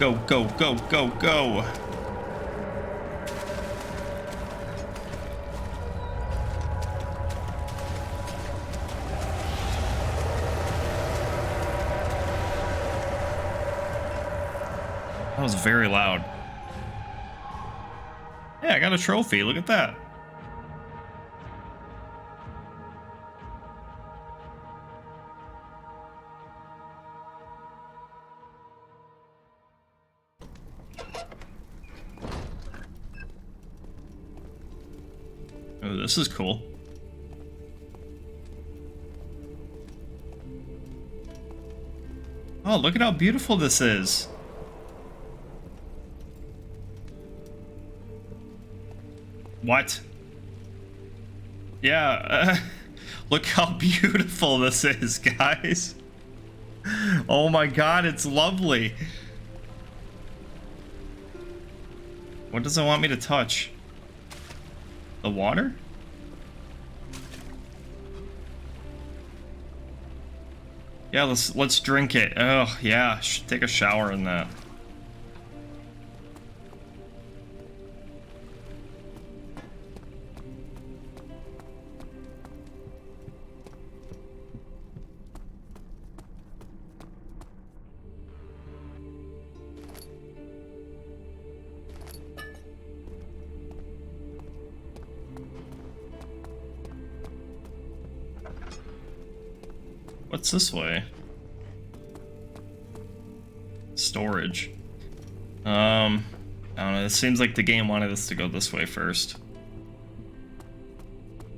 Go, go, go, go, go. That was very loud. Yeah, I got a trophy. Look at that. Oh, this is cool. Oh, look at how beautiful this is. What? Yeah, look how beautiful this is, guys. Oh my god, it's lovely. What does it want me to touch? The water? Yeah, let's drink it. Oh, yeah, take a shower in that. What's this way? Storage. I don't know, it seems like the game wanted us to go this way first.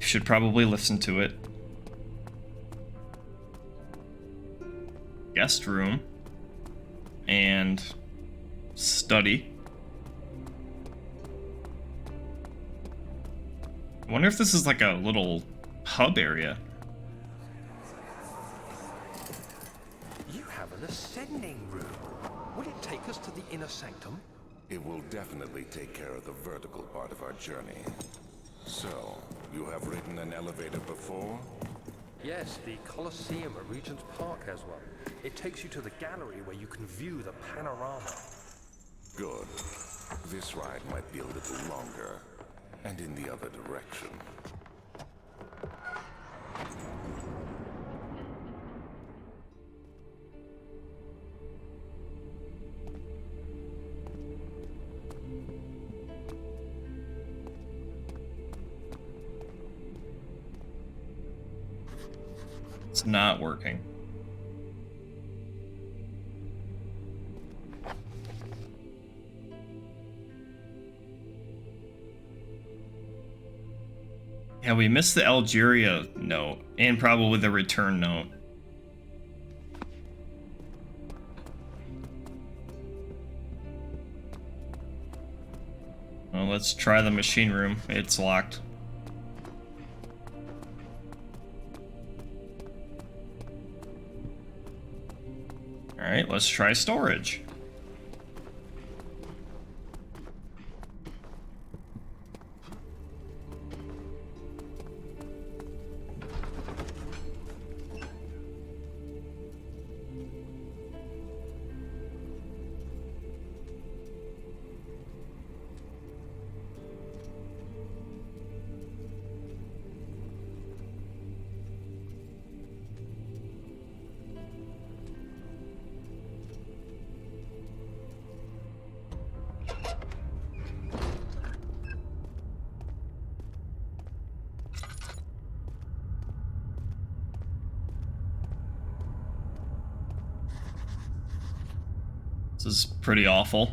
Should probably listen to it. Guest room. And study. I wonder if this is like a little hub area. Ascending room. Will it take us to the inner sanctum? It will definitely take care of the vertical part of our journey. So, you have ridden an elevator before? Yes, the Colosseum at Regent's Park has one. It takes you to the gallery where you can view the panorama. Good. This ride might be a little longer, and in the other direction. It's not working. Yeah, we missed the Algeria note, and probably the return note. Well, let's try the machine room. It's locked. Alright, let's try storage. This is pretty awful.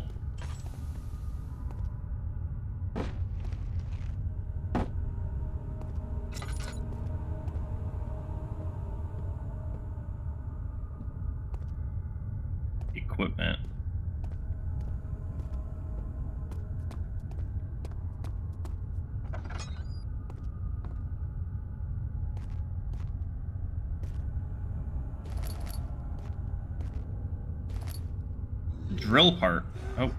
Equipment. Drill part. Oh.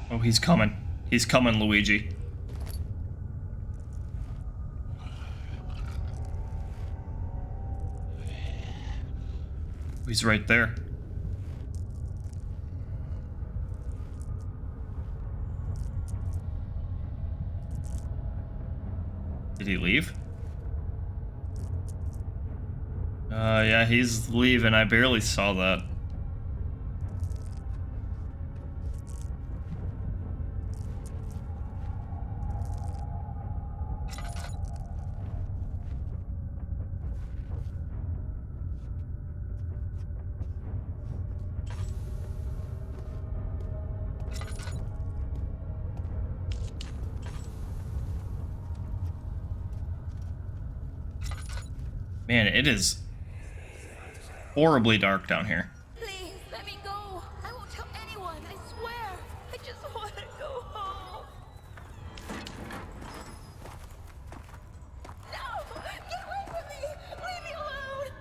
Oh, he's coming. He's coming, Luigi. He's right there. Did he leave? Yeah, he's leaving. I barely saw that. Man, it is horribly dark down here. Please, let me go. I won't tell anyone, I swear. I just want to go home. No! Get away from me! Leave me alone!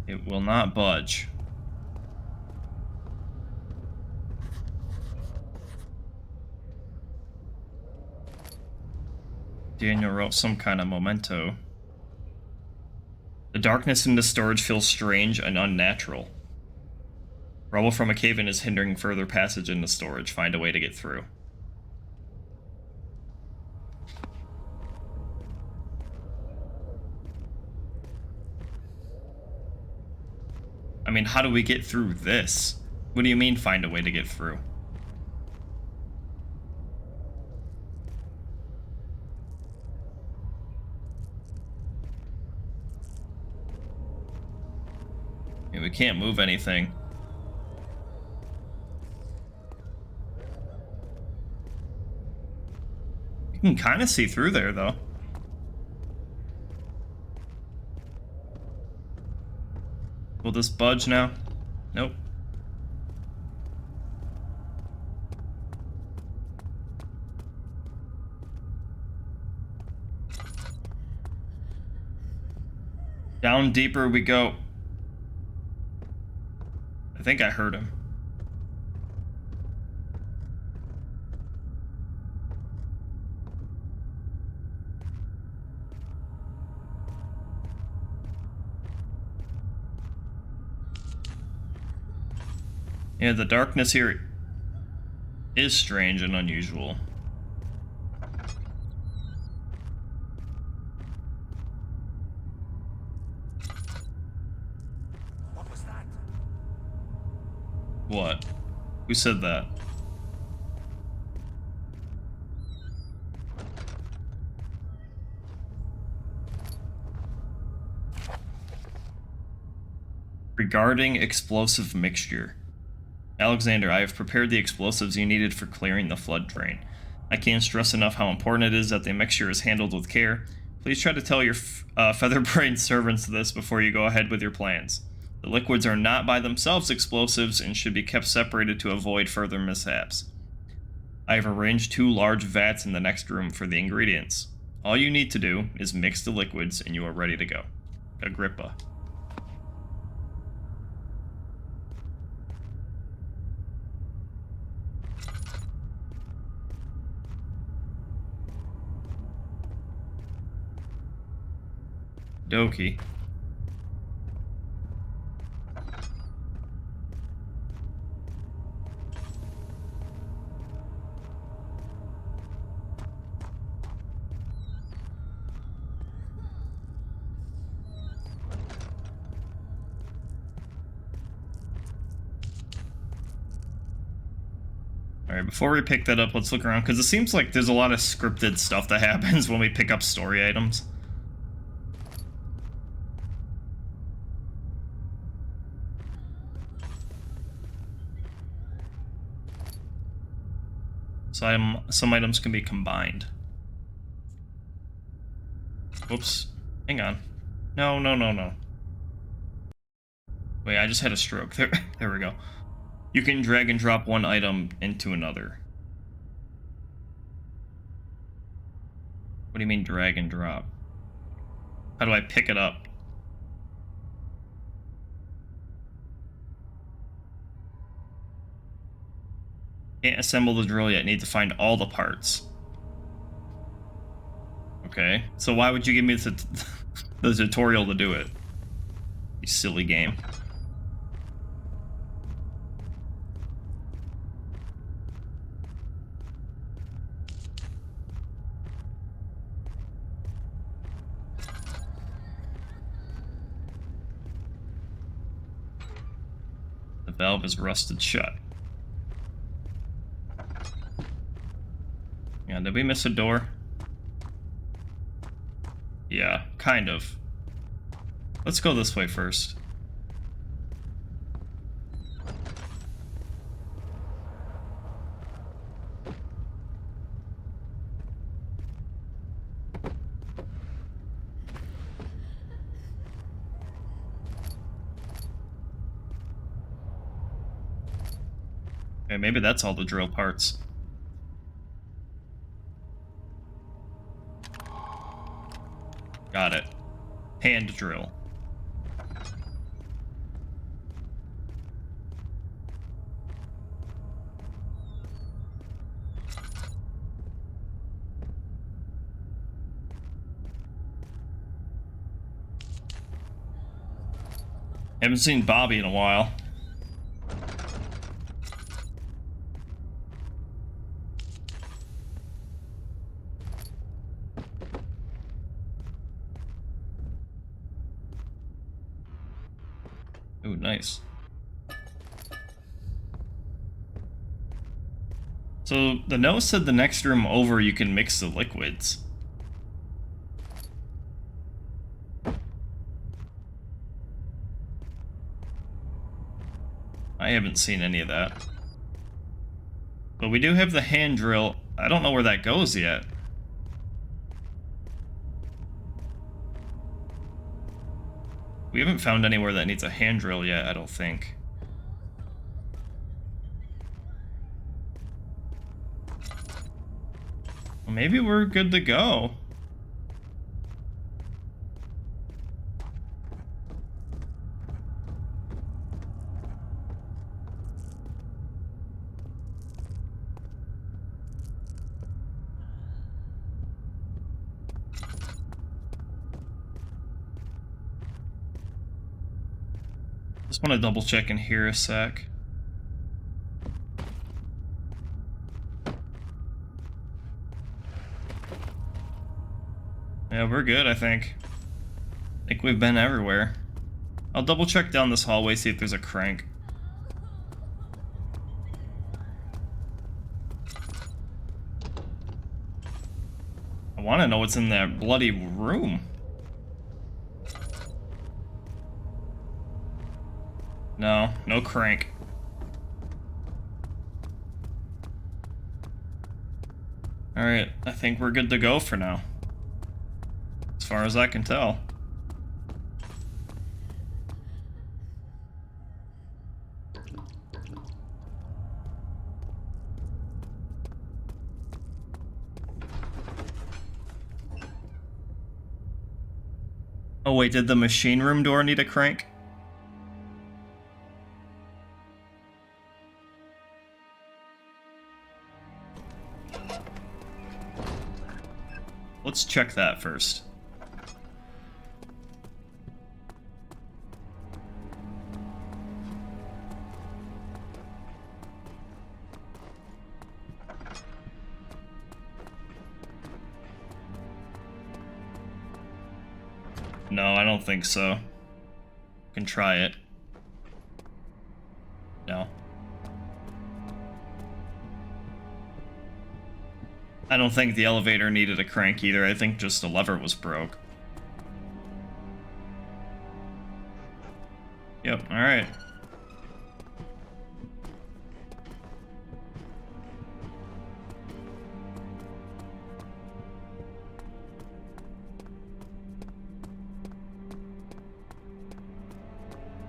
It will not budge. Daniel wrote some kind of memento. The darkness in the storage feels strange and unnatural. Rubble from a cave-in is hindering further passage in the storage. Find a way to get through. I mean, how do we get through this? What do you mean, find a way to get through? I mean, we can't move anything. You can kind of see through there, though. Will this budge now? Nope. Down deeper we go. I think I heard him. Yeah, the darkness here is strange and unusual. What was that? What? Who said that? Regarding explosive mixture. Alexander, I have prepared the explosives you needed for clearing the flood drain. I can't stress enough how important it is that the mixture is handled with care. Please try to tell your feather-brained servants this before you go ahead with your plans. The liquids are not by themselves explosives and should be kept separated to avoid further mishaps. I have arranged 2 large vats in the next room for the ingredients. All you need to do is mix the liquids and you are ready to go. Agrippa. Doki. Alright, before we pick that up, let's look around, because it seems like there's a lot of scripted stuff that happens when we pick up story items. So some items can be combined. Whoops. Hang on. No, no, no, no. Wait, I just had a stroke. There we go. You can drag and drop one item into another. What do you mean drag and drop? How do I pick it up? Can't assemble the drill yet. Need to find all the parts. Okay, so why would you give me the tutorial to do it? You silly game. The valve is rusted shut. Yeah, did we miss a door? Yeah, kind of. Let's go this way first. Okay, maybe that's all the drill parts. Got it. Hand drill. Haven't seen Bobby in a while. Ooh, nice. So the note said the next room over you can mix the liquids. I haven't seen any of that. But we do have the hand drill. I don't know where that goes yet. We haven't found anywhere that needs a hand drill yet, I don't think. Well, maybe we're good to go. Just want to double check in here a sec. Yeah, we're good, I think. I think we've been everywhere. I'll double check down this hallway, see if there's a crank. I want to know what's in that bloody room. No, no crank. Alright, I think we're good to go for now. As far as I can tell. Oh wait, did the machine room door need a crank? Let's check that first. No, I don't think so. Can try it. No. I don't think the elevator needed a crank either. I think just the lever was broke. Yep, alright.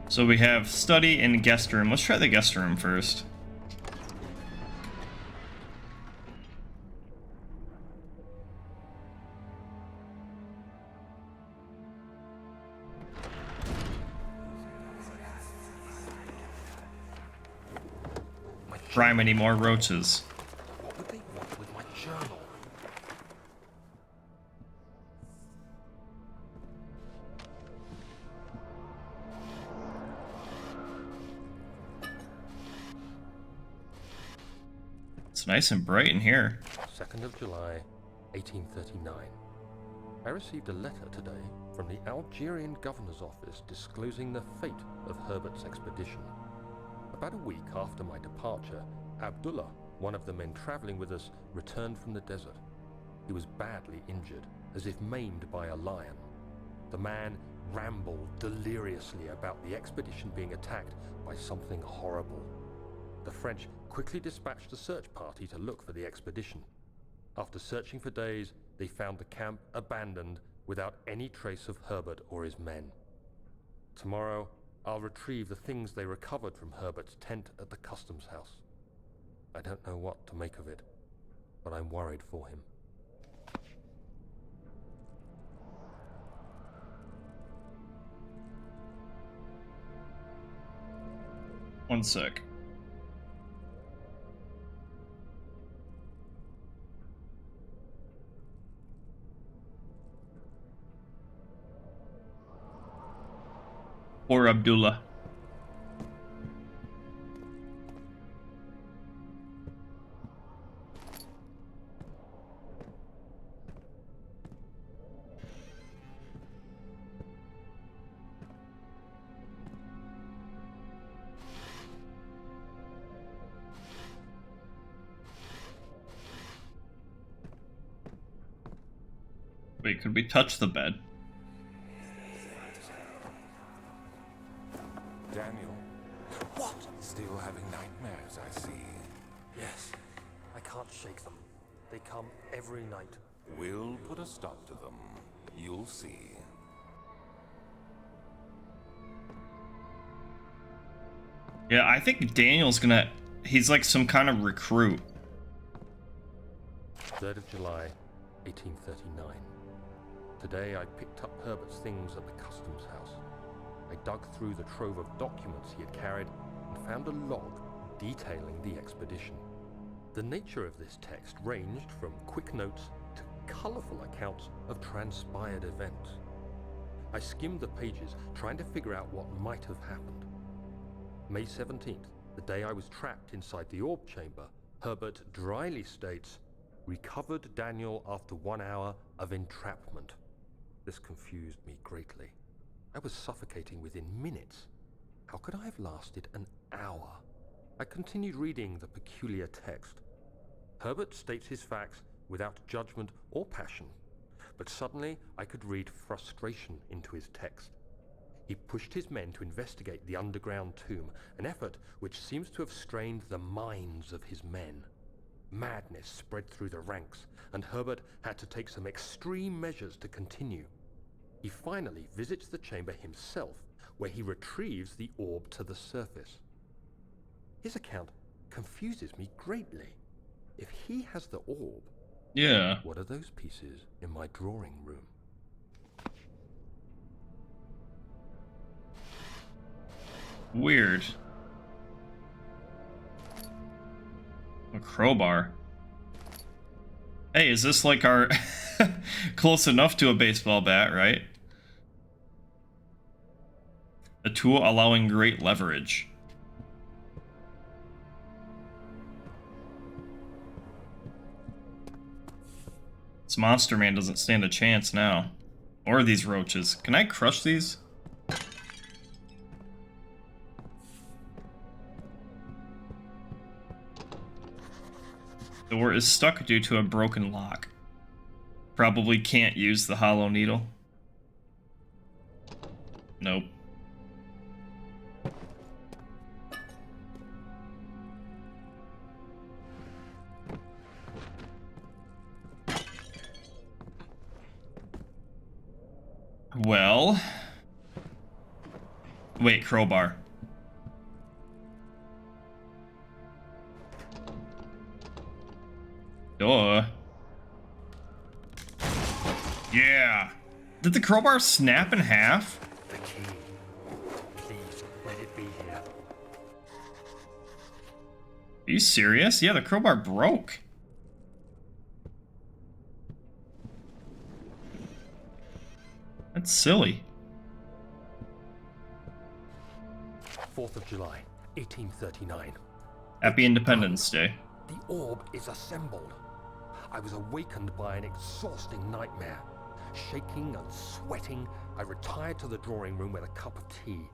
So we have study and guest room. Let's try the guest room first. Criminy, more roaches. What would they want with my journal? It's nice and bright in here. 2nd of July, 1839. I received a letter today from the Algerian governor's office disclosing the fate of Herbert's expedition. About a week after my departure, Abdullah, one of the men traveling with us, returned from the desert. He was badly injured, as if maimed by a lion. The man rambled deliriously about the expedition being attacked by something horrible. The French quickly dispatched a search party to look for the expedition. After searching for days, they found the camp abandoned without any trace of Herbert or his men. Tomorrow, I'll retrieve the things they recovered from Herbert's tent at the customs house. I don't know what to make of it, but I'm worried for him. One sec. Or Abdullah. Wait, could we touch the bed? Daniel? What? Still having nightmares, I see. Yes, I can't shake them. They come every night. We'll put a stop to them. You'll see. Yeah, I think Daniel's gonna... He's like some kind of recruit. 3rd of July, 1839. Today I picked up Herbert's things at the customs house. I dug through the trove of documents he had carried and found a log detailing the expedition. The nature of this text ranged from quick notes to colourful accounts of transpired events. I skimmed the pages, trying to figure out what might have happened. May 17th, the day I was trapped inside the orb chamber, Herbert dryly states, "Recovered Daniel after 1 hour of entrapment." This confused me greatly. I was suffocating within minutes. How could I have lasted an hour? I continued reading the peculiar text. Herbert states his facts without judgment or passion, but suddenly I could read frustration into his text. He pushed his men to investigate the underground tomb, an effort which seems to have strained the minds of his men. Madness spread through the ranks, and Herbert had to take some extreme measures to continue. He finally visits the chamber himself, where he retrieves the orb to the surface. His account confuses me greatly. If he has the orb, Yeah. what are those pieces in my drawing room? Weird. A crowbar. Hey, is this like our... close enough to a baseball bat, right? A tool allowing great leverage. This Monster Man doesn't stand a chance now. Or these roaches. Can I crush these? Door is stuck due to a broken lock. Probably can't use the hollow needle. Nope. Well... Wait, crowbar. Duh. Yeah. Did the crowbar snap in half? The key. Please, let it be here. Are you serious? Yeah, the crowbar broke. That's silly. 4th of July, 1839. Happy Independence Day. The orb is assembled. I was awakened by an exhausting nightmare. Shaking and sweating, I retired to the drawing room with a cup of tea.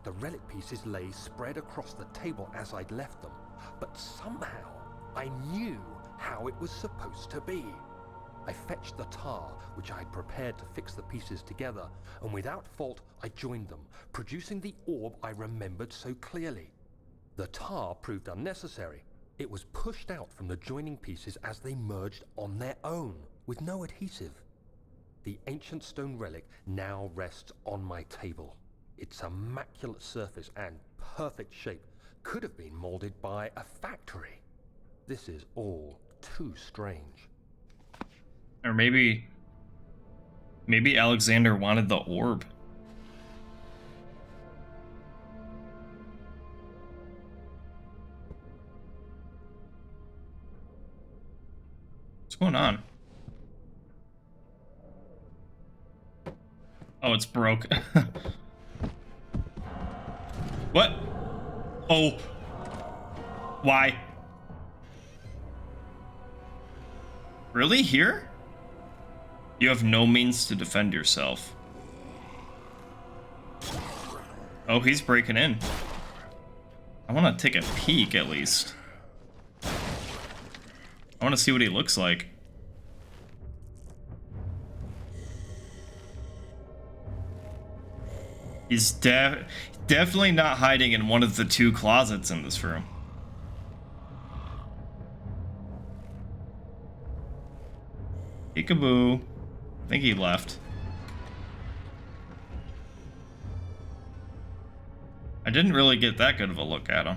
The relic pieces lay spread across the table as I'd left them, but somehow I knew how it was supposed to be. I fetched the tar, which I had prepared to fix the pieces together, and without fault I joined them, producing the orb I remembered so clearly. The tar proved unnecessary. It was pushed out from the joining pieces as they merged on their own, with no adhesive. The ancient stone relic now rests on my table. Its immaculate surface and perfect shape could have been molded by a factory. This is all too strange. Or maybe Alexander wanted the orb. What's going on? Oh, it's broke. What? Oh. Why? Really? Here? You have no means to defend yourself. Oh, he's breaking in. I want to take a peek, at least. I want to see what he looks like. He's definitely not hiding in one of the two closets in this room. Peekaboo. I think he left. I didn't really get that good of a look at him.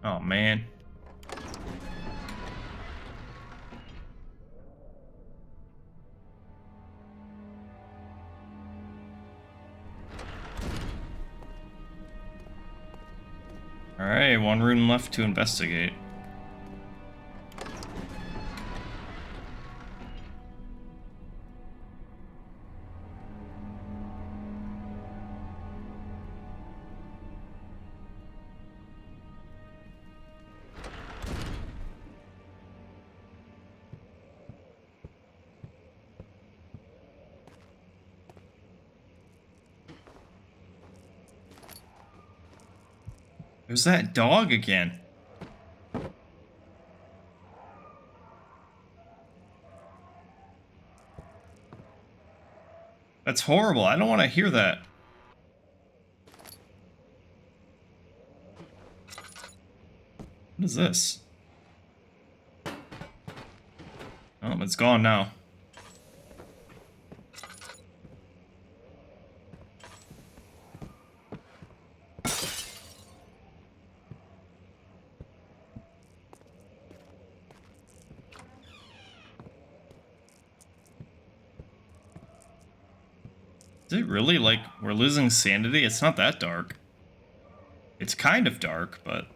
Oh, man. Alright, one room left to investigate. There's that dog again. That's horrible. I don't want to hear that. What is this? Oh, it's gone now. Is it really like we're losing sanity? It's not that dark. It's kind of dark, but...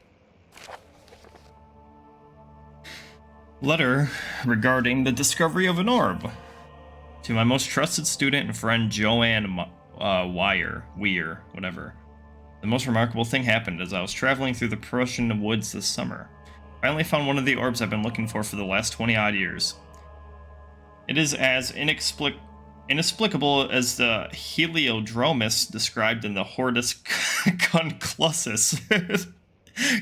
Letter regarding the discovery of an orb. To my most trusted student and friend, Joanne Weir, whatever. The most remarkable thing happened as I was traveling through the Prussian woods this summer. I finally found one of the orbs I've been looking for the last 20-odd years. It is as inexplicable as the Heliodromus described in the Hortus Conclussus.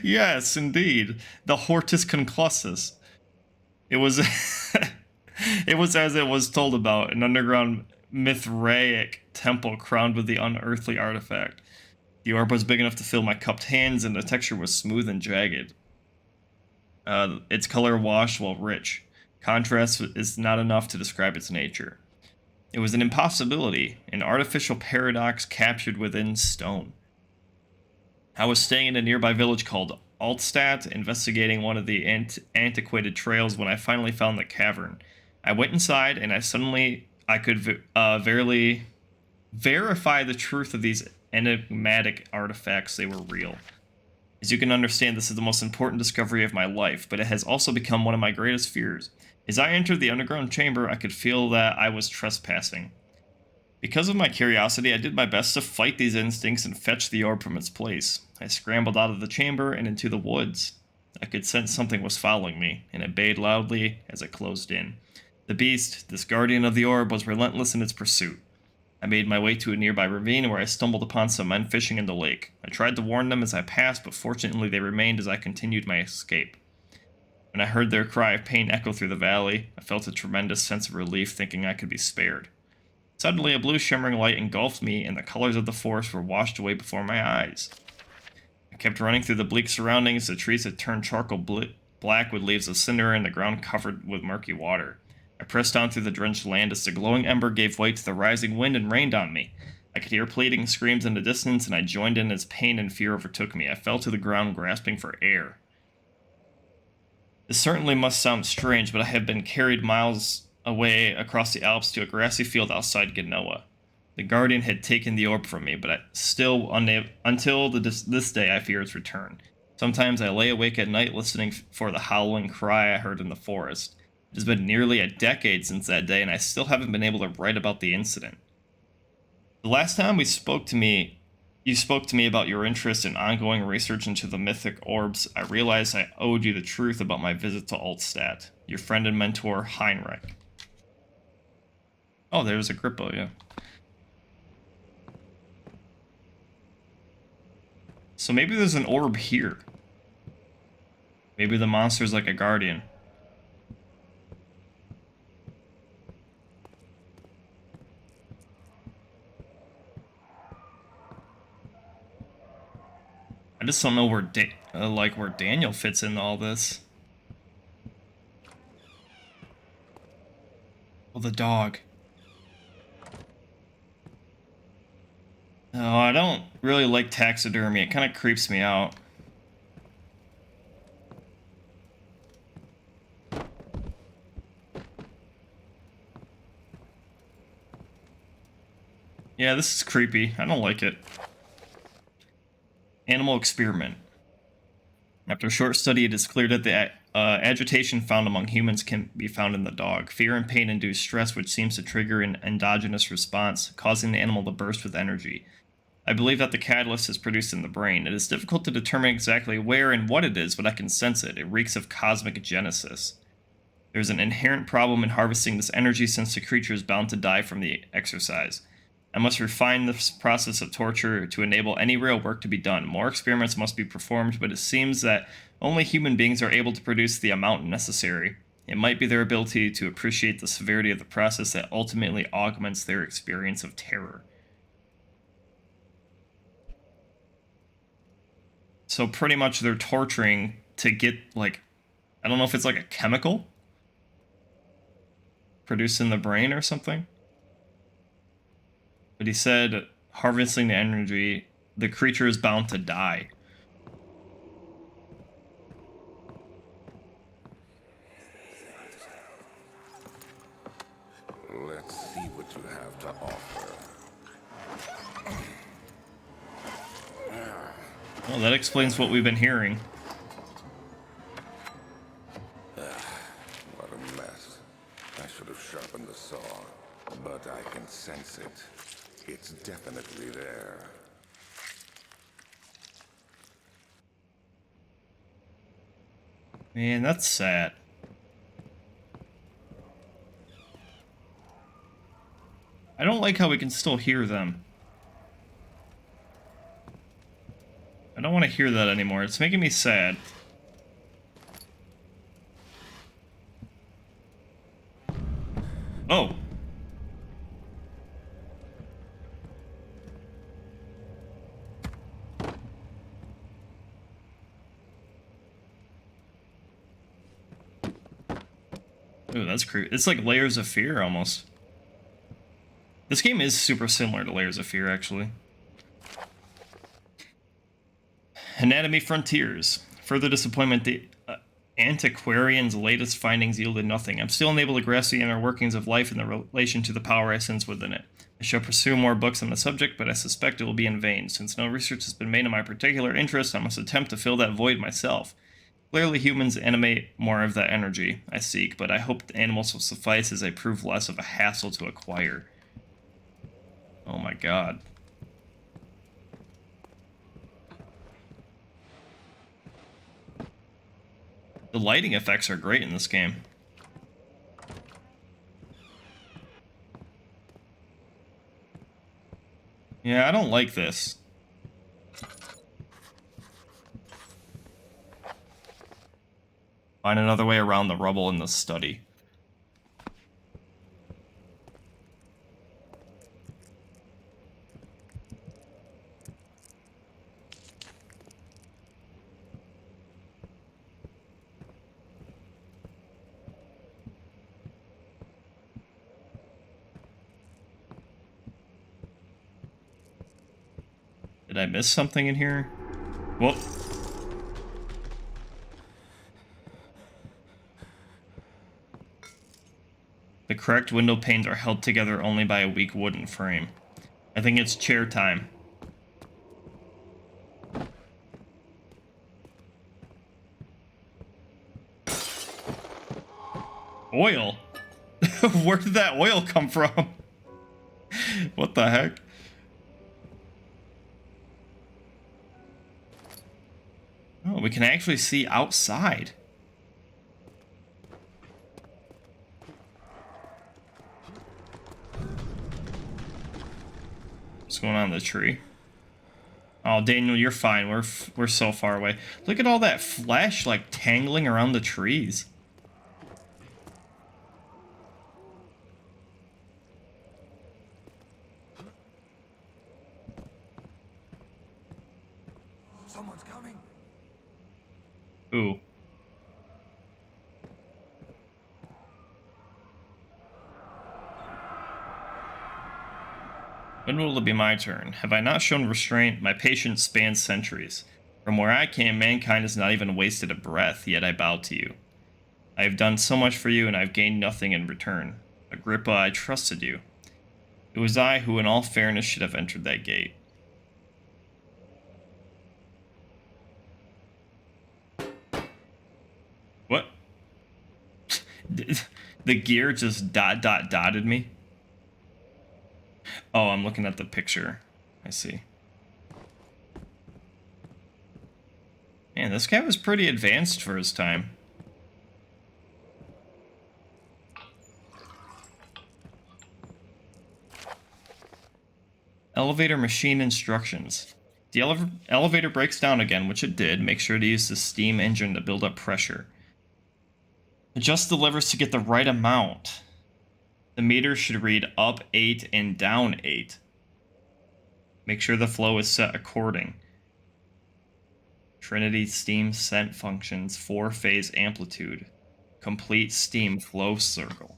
Yes, indeed. The Hortus Conclussus. It was it was as it was told about, an underground Mithraic temple crowned with the unearthly artifact. The orb was big enough to fill my cupped hands, and the texture was smooth and jagged. Its color washed while rich. Contrast is not enough to describe its nature. It was an impossibility, an artificial paradox captured within stone. I was staying in a nearby village called Altstadt, investigating one of the antiquated trails when I finally found the cavern. I went inside, and I could verily verify the truth of these enigmatic artifacts. They were real. As you can understand, this is the most important discovery of my life, but it has also become one of my greatest fears. As I entered the underground chamber, I could feel that I was trespassing. Because of my curiosity, I did my best to fight these instincts and fetch the orb from its place. I scrambled out of the chamber and into the woods. I could sense something was following me, and it bayed loudly as it closed in. The beast, this guardian of the orb, was relentless in its pursuit. I made my way to a nearby ravine where I stumbled upon some men fishing in the lake. I tried to warn them as I passed, but fortunately they remained as I continued my escape. When I heard their cry of pain echo through the valley, I felt a tremendous sense of relief, thinking I could be spared. Suddenly, a blue shimmering light engulfed me, and the colors of the forest were washed away before my eyes. I kept running through the bleak surroundings. The trees had turned charcoal black with leaves of cinder, and the ground covered with murky water. I pressed on through the drenched land as the glowing ember gave way to the rising wind and rained on me. I could hear pleading screams in the distance, and I joined in as pain and fear overtook me. I fell to the ground, grasping for air. This certainly must sound strange, but I have been carried miles away across the Alps to a grassy field outside Genoa. The Guardian had taken the orb from me, but until this day I fear its return. Sometimes I lay awake at night listening for the howling cry I heard in the forest. It has been nearly a decade since that day, and I still haven't been able to write about the incident. The last time you spoke to me about your interest in ongoing research into the mythic orbs. I realized I owed you the truth about my visit to Altstadt. Your friend and mentor, Heinrich. Oh, there's a Grippo, yeah. So maybe there's an orb here. Maybe the monster's like a guardian. I just don't know where where Daniel fits into all this. Oh, the dog. No, I don't really like taxidermy. It kind of creeps me out. Yeah, this is creepy. I don't like it. Animal experiment. After a short study, it is clear that the agitation found among humans can be found in the dog. Fear and pain induce stress, which seems to trigger an endogenous response, causing the animal to burst with energy. I believe that the catalyst is produced in the brain. It is difficult to determine exactly where and what it is, but I can sense it. It reeks of cosmic genesis. There's an inherent problem in harvesting this energy since the creature is bound to die from the exercise. I must refine this process of torture to enable any real work to be done. More experiments must be performed, but it seems that only human beings are able to produce the amount necessary. It might be their ability to appreciate the severity of the process that ultimately augments their experience of terror. So pretty much they're torturing to get, like, I don't know if it's like a chemical produced in the brain or something. But he said, harvesting the energy, the creature is bound to die. Let's see what you have to offer. Well, that explains what we've been hearing. What a mess. I should have sharpened the saw, but I can sense it. It's definitely there. Man, that's sad. I don't like how we can still hear them. I don't want to hear that anymore. It's making me sad. Oh. Ooh, that's creepy. It's like Layers of Fear, almost. This game is super similar to Layers of Fear, actually. Anatomy Frontiers. Further disappointment, the Antiquarian's latest findings yielded nothing. I'm still unable to grasp the inner workings of life in the relation to the power I sense within it. I shall pursue more books on the subject, but I suspect it will be in vain. Since no research has been made in my particular interest, I must attempt to fill that void myself. Clearly, humans animate more of that energy I seek, but I hope the animals will suffice as they prove less of a hassle to acquire. Oh my god. The lighting effects are great in this game. Yeah, I don't like this. Find another way around the rubble in the study. Did I miss something in here? Whoa. The correct window panes are held together only by a weak wooden frame. I think it's chair time. Oil? Where did that oil come from? What the heck? Oh, we can actually see outside. What's going on in the tree? Oh, Daniel, you're fine. We're so far away. Look at all that flesh like tangling around the trees. Someone's coming. Ooh. When will it be my turn? Have I not shown restraint? My patience spans centuries. From where I came, mankind has not even wasted a breath, yet I bow to you. I have done so much for you, and I have gained nothing in return. Agrippa, I trusted you. It was I who, in all fairness, should have entered that gate. What? The gear just dotted me? Oh, I'm looking at the picture. I see. Man, this guy was pretty advanced for his time. Elevator machine instructions. The elevator breaks down again, which it did. Make sure to use the steam engine to build up pressure. Adjust the levers to get the right amount. The meter should read up 8 and down 8. Make sure the flow is set according. Trinity steam scent functions 4-phase amplitude. Complete steam flow cycle.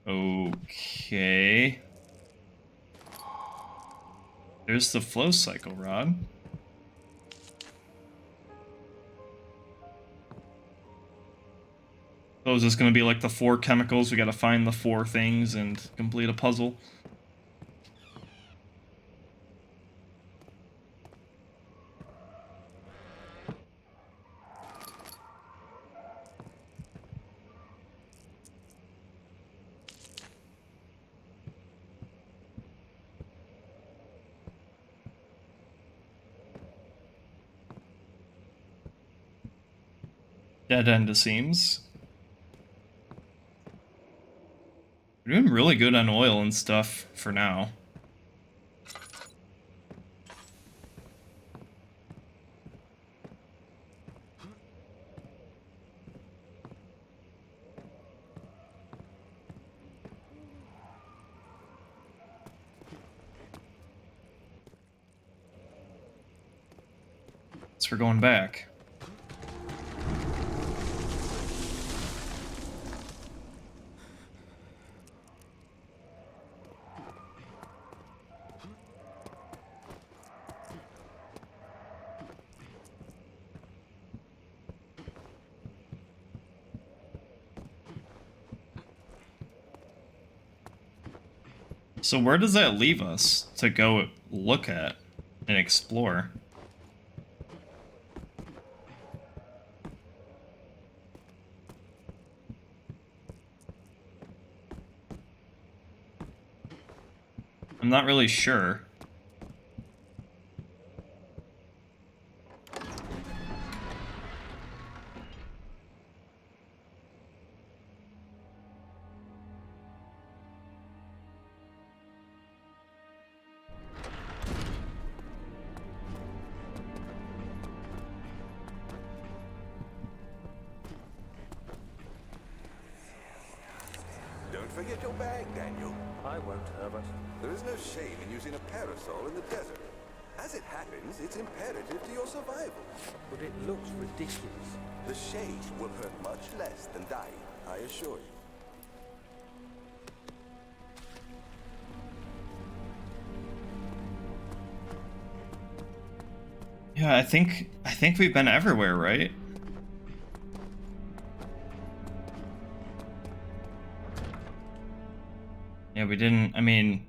Okay. There's the flow cycle rod. So is this going to be like the 4 chemicals? We got to find the 4 things and complete a puzzle. Dead end, it seems. We're doing really good on oil and stuff for now. So we're going back. So where does that leave us to go look at and explore? I'm not really sure. Don't forget your bag, Daniel. I won't, Herbert. There is no shame in using a parasol in the desert. As it happens, it's imperative to your survival. But it looks ridiculous. The shade will hurt much less than dying, I assure you. Yeah, I think we've been everywhere, right? Yeah, we didn't. I mean,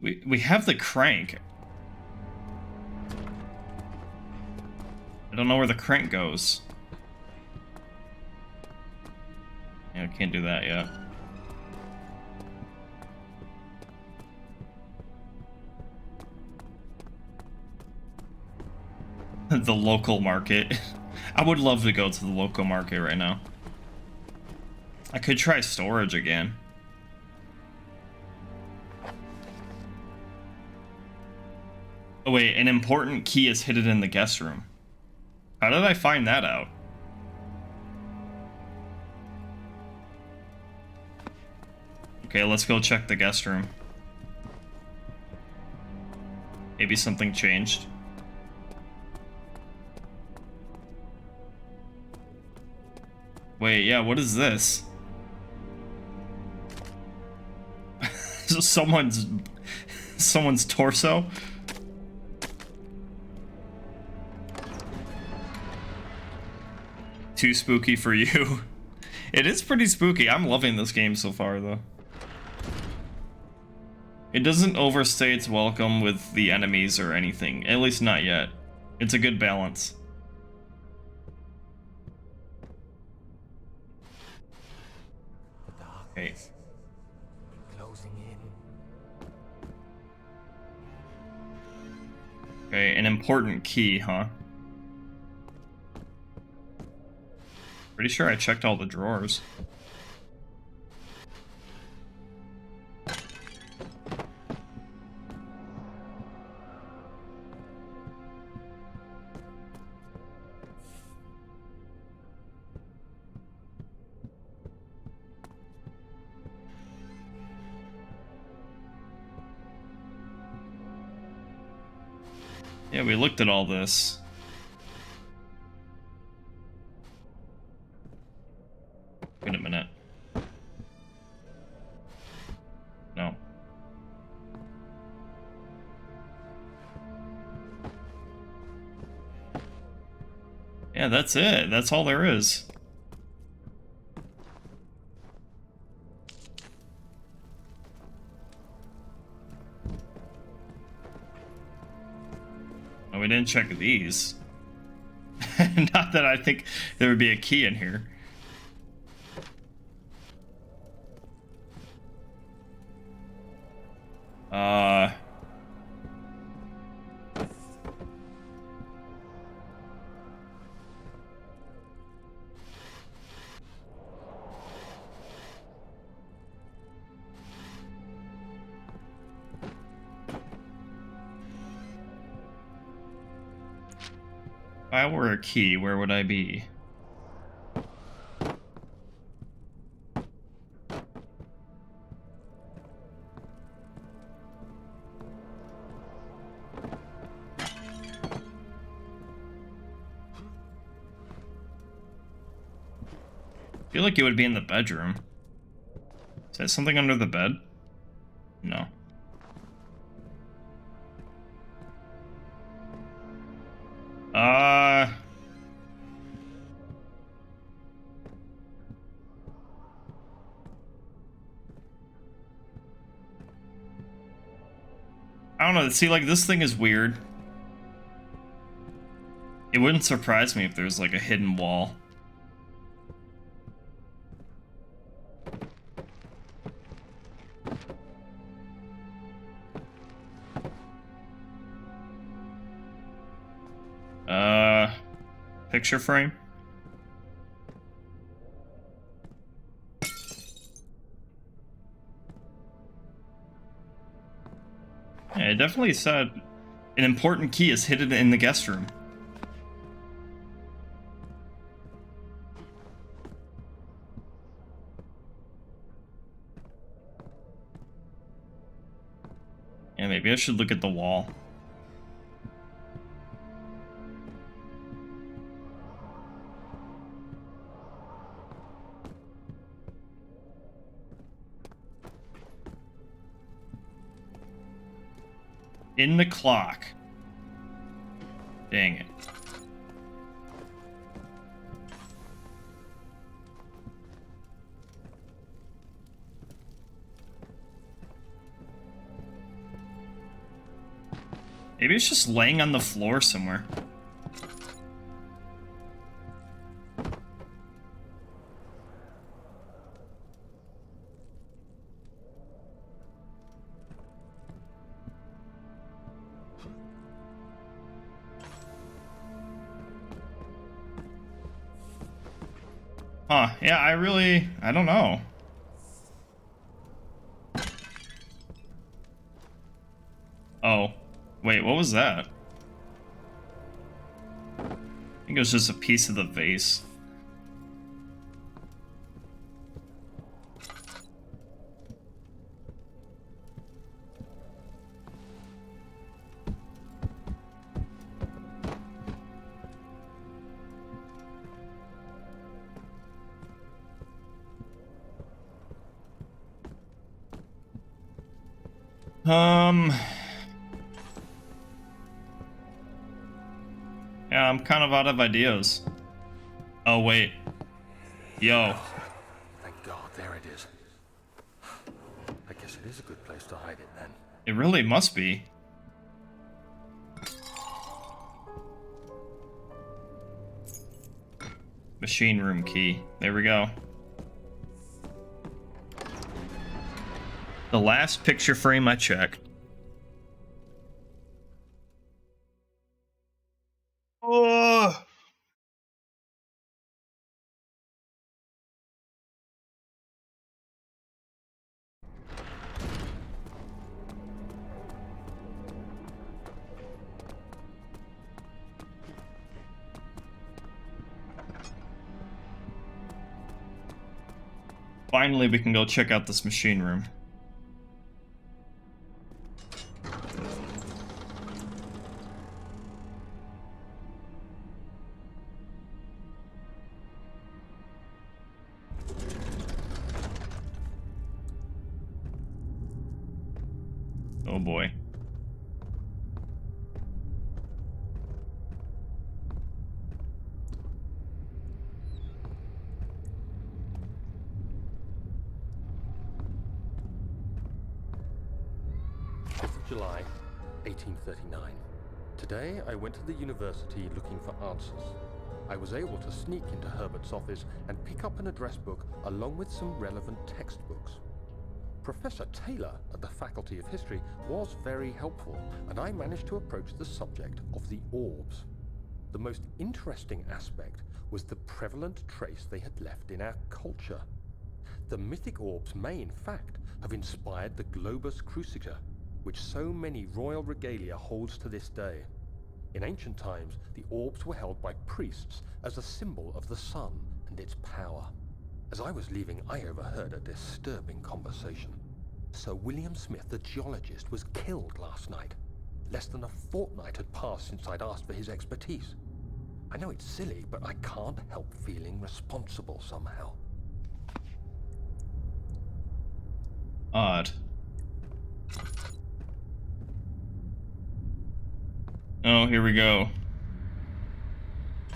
we have the crank. I don't know where the crank goes. Yeah, I can't do that yet. The local market. I would love to go to the local market right now. I could try storage again. Oh wait, an important key is hidden in the guest room. How did I find that out? Okay, let's go check the guest room. Maybe something changed. Wait, yeah, what is this? someone's torso? Too spooky for you. It is pretty spooky. I'm loving this game so far, though. It doesn't overstay its welcome with the enemies or anything. At least not yet. It's a good balance. Okay. Closing in. Okay, an important key, huh? Pretty sure I checked all the drawers. Yeah, we looked at all this. Wait a minute. No. Yeah, that's it. That's all there is. Oh, we didn't check these. Not that I think there would be a key in here. If I were a key, where would I be? I feel like it would be in the bedroom. Is that something under the bed? No. I don't know. See, like, this thing is weird. It wouldn't surprise me if there's, like, a hidden wall. Picture frame? Yeah, it definitely said an important key is hidden in the guest room. Yeah, maybe I should look at the wall. In the clock. Dang it. Maybe it's just laying on the floor somewhere. Huh, yeah, I don't know. Oh, wait, what was that? I think it was just a piece of the vase. Yeah, I'm kind of out of ideas. Oh, wait. Yo. Thank God, there it is. I guess it is a good place to hide it then. It really must be. Machine room key. There we go. The last picture frame I checked. Oh. Finally, we can go check out this machine room. Oh boy. July, 1839. Today, I went to the university looking for answers. I was able to sneak into Herbert's office and pick up an address book along with some relevant textbooks. Professor Taylor at the Faculty of History was very helpful, and I managed to approach the subject of the orbs. The most interesting aspect was the prevalent trace they had left in our culture. The mythic orbs may, in fact, have inspired the globus cruciger, which so many royal regalia holds to this day. In ancient times, the orbs were held by priests as a symbol of the sun and its power. As I was leaving, I overheard a disturbing conversation. Sir William Smith, the geologist, was killed last night. Less than a fortnight had passed since I'd asked for his expertise. I know it's silly, but I can't help feeling responsible somehow. Odd. Oh, here we go.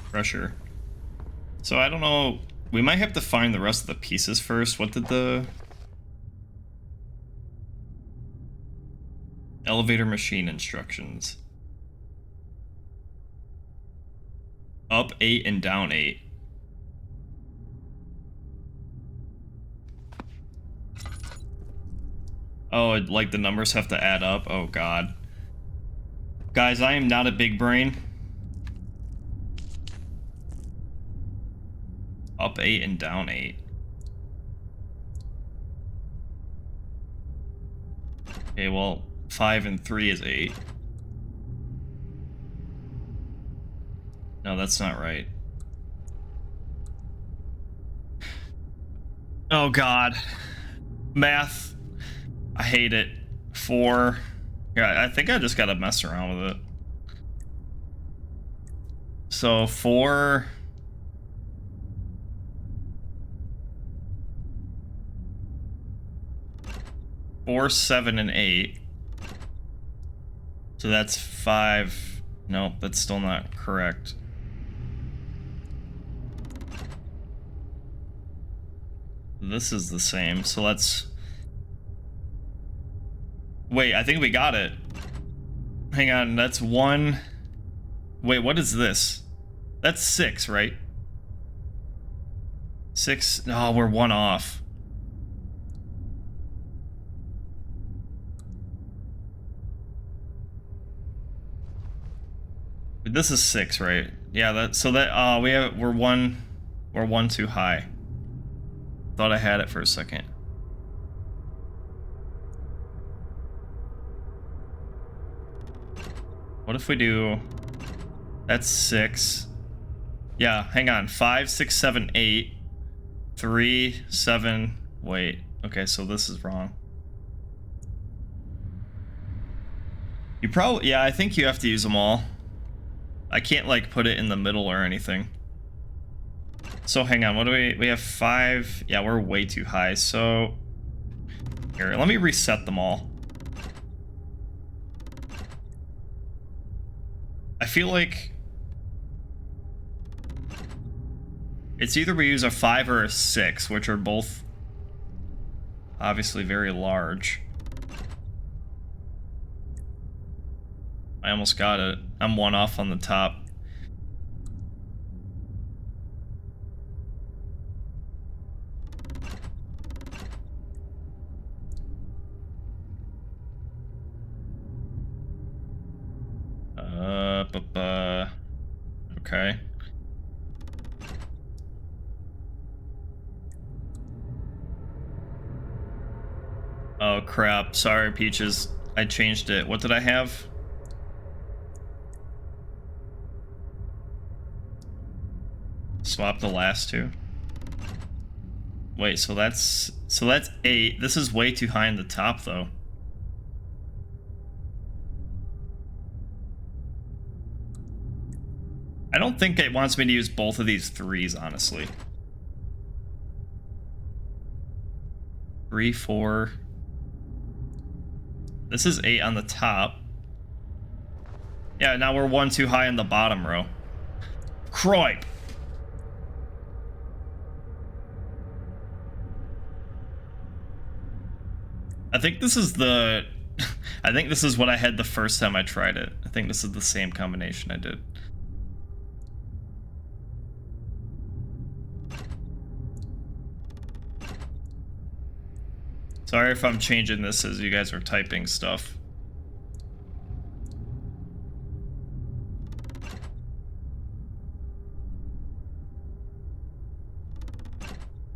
Pressure. So I don't know. We might have to find the rest of the pieces first. What did the Elevator machine instructions. Up 8 and down 8. Oh, like the numbers have to add up? Oh god. Guys, I am not a big brain. Up 8 and down 8. Okay, well, 5 and 3 is 8. No, that's not right. Oh god. Math. I hate it. 4. Yeah, I think I just gotta mess around with it. So 4. 4, 7, and 8. So that's 5. Nope, that's still not correct. This is the same, so let's... Wait, I think we got it. Hang on, that's 1... Wait, what is this? That's 6, right? 6... No, we're 1 off. This is 6, right? Yeah, that... So that... we're 1 too high. Thought I had it for a second. What if we do... That's 6. Yeah, hang on. 5, 6, 7, 8. 3, 7... Wait. Okay, so this is wrong. You probably... Yeah, I think you have to use them all. I can't, like, put it in the middle or anything. So, hang on. What do we have 5... Yeah, we're way too high, so... Here, let me reset them all. I feel like... It's either we use a 5 or a 6, which are both... obviously very large. I almost got it. I'm 1 off on the top. Okay. Oh crap, sorry Peaches. I changed it. What did I have? Swap the last 2. Wait, so that's 8. This is way too high in the top though. I don't think it wants me to use both of these 3s, honestly. 3, 4. This is 8 on the top. Yeah, now we're 1 too high in the bottom row. Croy. I think this is the... I think this is what I had the first time I tried it. I think this is the same combination I did. Sorry if I'm changing this as you guys are typing stuff.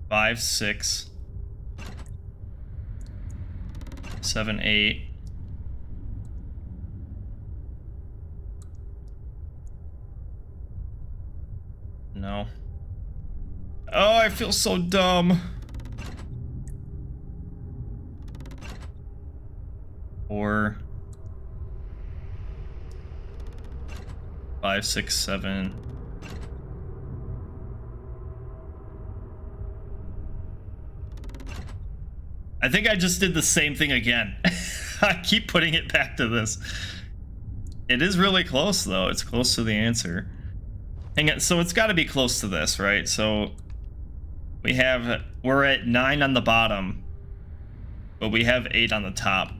Five, 6, 7, 8. No. Oh, I feel so dumb. 4, 5, 6, 7. I think I just did the same thing again. I keep putting it back to this. It is really close though. It's close to the answer. Hang on, so it's got to be close to this, right? So we're at 9 on the bottom, but we have 8 on the top.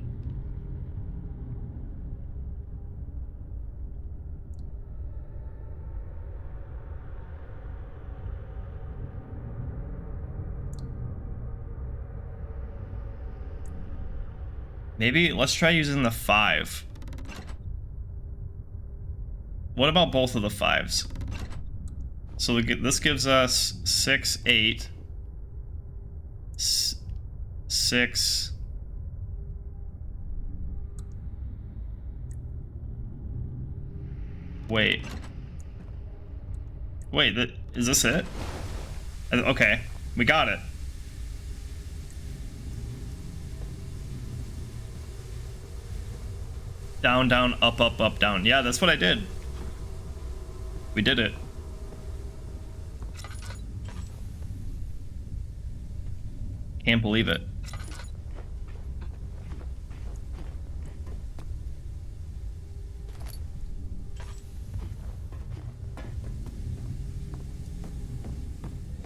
Maybe let's try using the 5. What about both of the 5s? So this gives us 6, 8, 6. Wait, is this it? Okay, we got it. Down, down, up, up, up, down. Yeah, that's what I did. We did it. Can't believe it.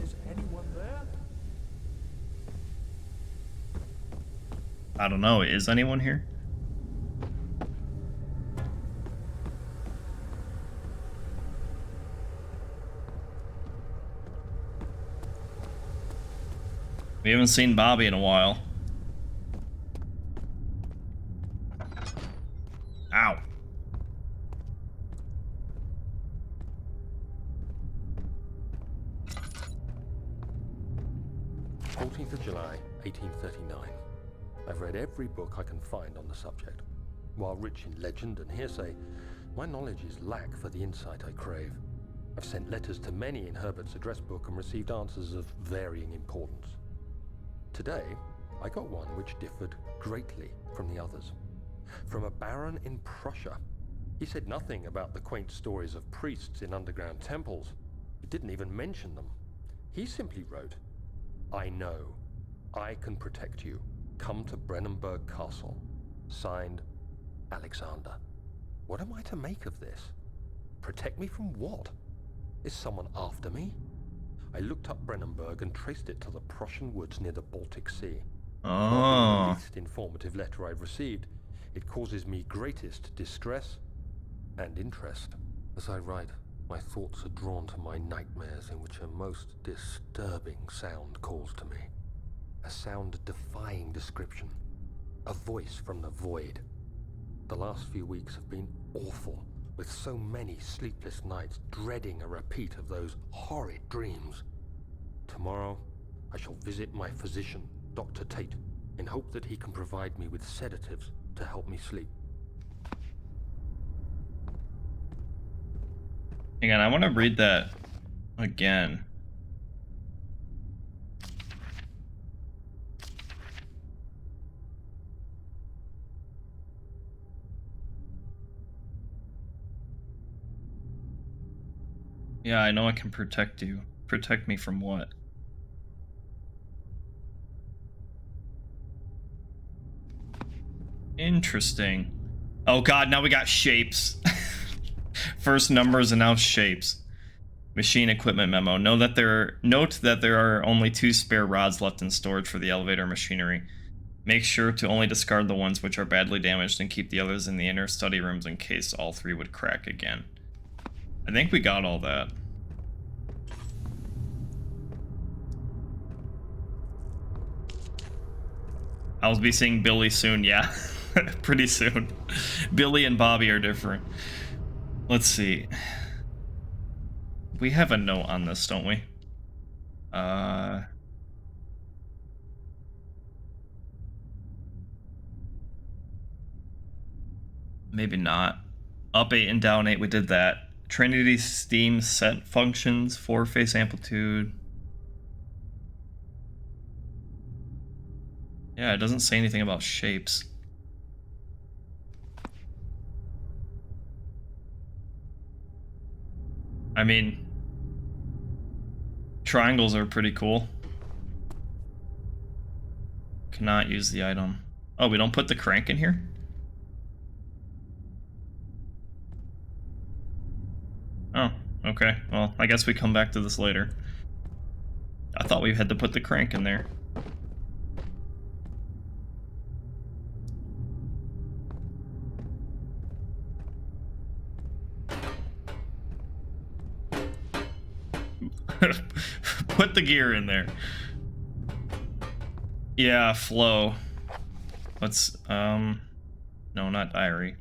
Is anyone there? I don't know. Is anyone here? We haven't seen Bobby in a while. Ow. July 1839. I've read every book I can find on the subject. While rich in legend and hearsay, my knowledge is lack for the insight I crave. I've sent letters to many in Herbert's address book and received answers of varying importance. Today, I got one which differed greatly from the others. From a baron in Prussia. He said nothing about the quaint stories of priests in underground temples. He didn't even mention them. He simply wrote, "I know. I can protect you. Come to Brennenburg Castle." Signed, Alexander. What am I to make of this? Protect me from what? Is someone after me? I looked up Brennenburg and traced it to the Prussian woods near the Baltic Sea. Not being the least informative letter I've received, it causes me greatest distress and interest. As I write, my thoughts are drawn to my nightmares in which a most disturbing sound calls to me. A sound defying description. A voice from the void. The last few weeks have been awful, with so many sleepless nights dreading a repeat of those horrid dreams. Tomorrow, I shall visit my physician, Dr. Tate, in hope that he can provide me with sedatives to help me sleep. Hang on, I want to read that again. Yeah, I know I can protect you. Protect me from what? Interesting. Oh god, now we got shapes. First numbers and now shapes. Machine equipment memo. Note that there are only 2 spare rods left in storage for the elevator machinery. Make sure to only discard the ones which are badly damaged and keep the others in the inner study rooms in case all 3 would crack again. I think we got all that. I'll be seeing Billy soon, yeah. Pretty soon. Billy and Bobby are different. Let's see. We have a note on this, don't we? Maybe not. Up 8 and down 8, we did that. Trinity Steam set functions, 4-phase amplitude. Yeah, it doesn't say anything about shapes. I mean, triangles are pretty cool. Cannot use the item. Oh, we don't put the crank in here? Oh, okay. Well, I guess we come back to this later. I thought we had to put the crank in there. Put the gear in there. Yeah, flow. What's, no, not diary.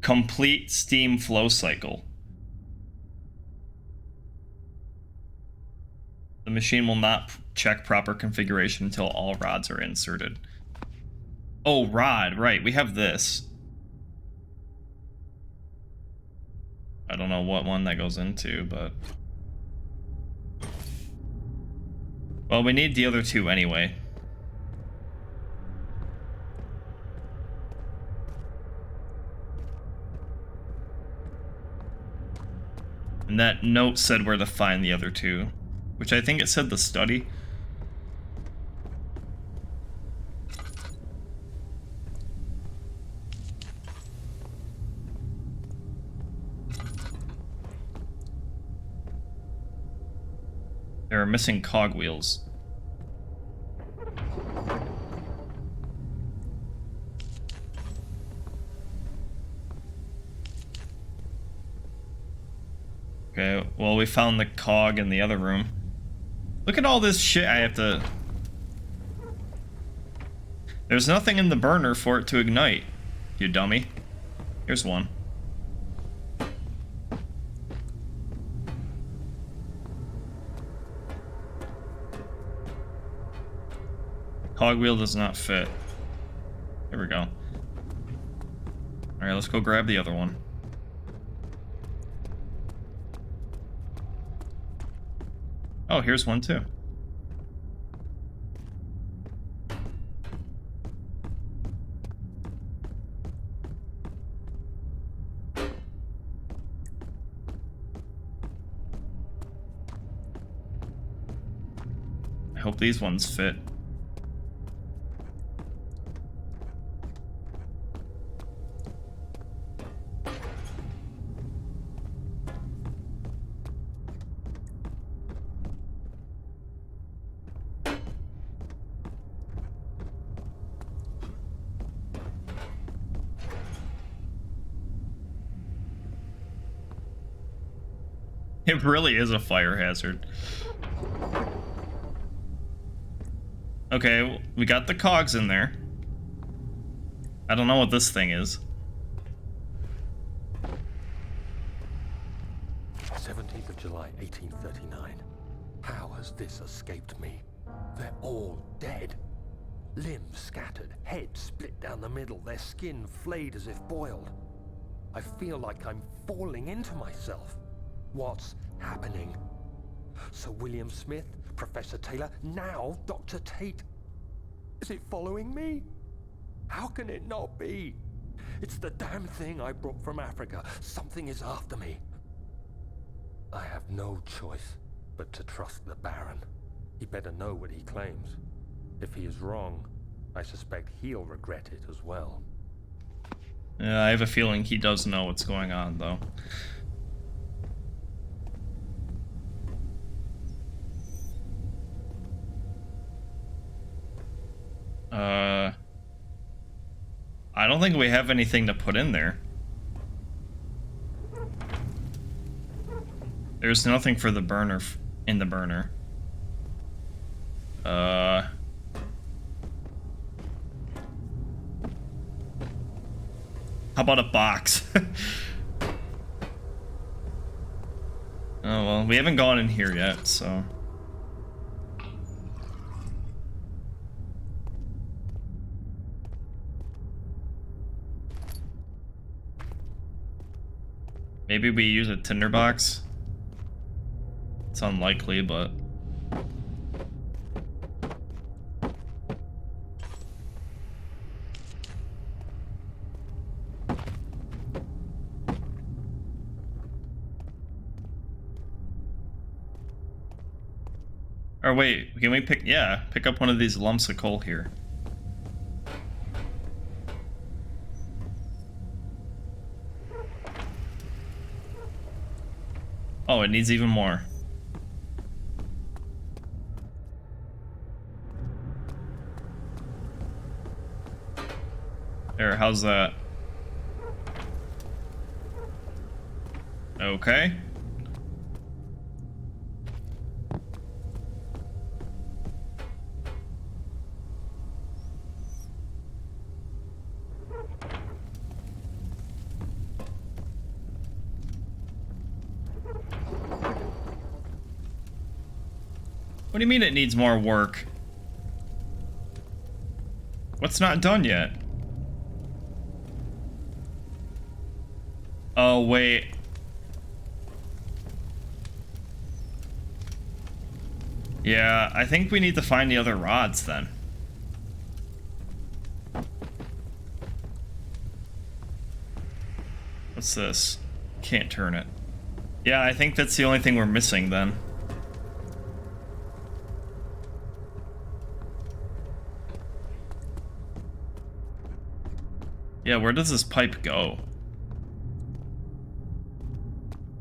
Complete steam flow cycle. The machine will not check proper configuration until all rods are inserted. Oh, rod, right, we have this. I don't know what one that goes into, but... Well, we need the other two anyway. And that note said where to find the other two, which I think it said the study. There are missing cogwheels. Okay, well, we found the cog in the other room. Look at all this shit I have to... There's nothing in the burner for it to ignite, you dummy. Here's one. Cogwheel does not fit. Here we go. Alright, let's go grab the other one. Oh, here's one too. I hope these ones fit. It really is a fire hazard. Okay, we got the cogs in there. I don't know what this thing is. 17th of July, 1839. How has this escaped me? They're all dead. Limbs scattered, heads split down the middle, their skin flayed as if boiled. I feel like I'm falling into myself. What's happening? Sir William Smith, Professor Taylor, now Dr. Tate. Is it following me? How can it not be? It's the damn thing I brought from Africa. Something is after me. I have no choice but to trust the Baron. He better know what he claims. If he is wrong, I suspect he'll regret it as well. Yeah, I have a feeling he does know what's going on, though. I don't think we have anything to put in there. There's nothing for the burner in the burner. How about a box? Oh well, we haven't gone in here yet, so... Maybe we use a tinderbox? It's unlikely, but... Or wait, can we pick... Yeah, pick up one of these lumps of coal here. Oh, it needs even more. There, how's that? Okay. What do you mean it needs more work? What's not done yet? Oh, wait. Yeah, I think we need to find the other rods then. What's this? Can't turn it. Yeah, I think that's the only thing we're missing then. Yeah, where does this pipe go?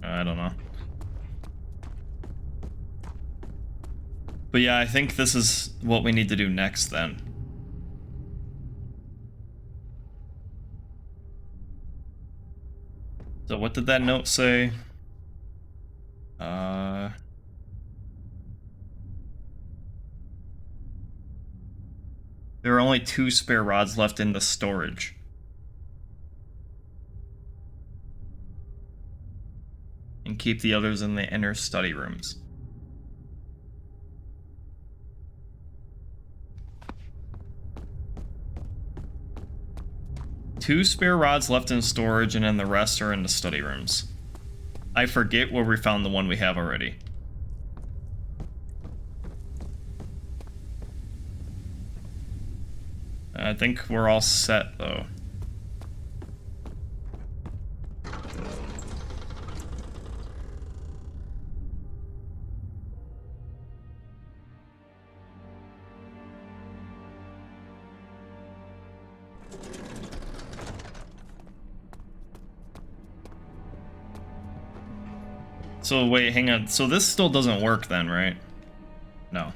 I don't know. But yeah, I think this is what we need to do next then. So what did that note say? There are only 2 spare rods left in the storage. And keep the others in the inner study rooms. Two spare rods left in storage, and then the rest are in the study rooms. I forget where we found the one we have already. I think we're all set, though. So wait, hang on. So this still doesn't work then, right? No.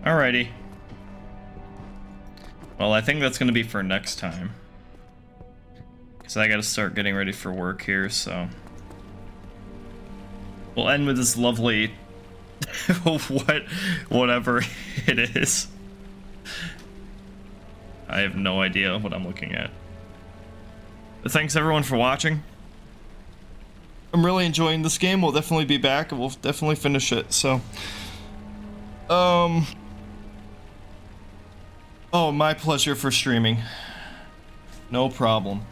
Alrighty. Well, I think that's gonna be for next time. Because I gotta start getting ready for work here, so... We'll end with this lovely... whatever it is. I have no idea what I'm looking at. But thanks everyone for watching. I'm really enjoying this game. We'll definitely be back and we'll definitely finish it, so... Oh, my pleasure for streaming. No problem.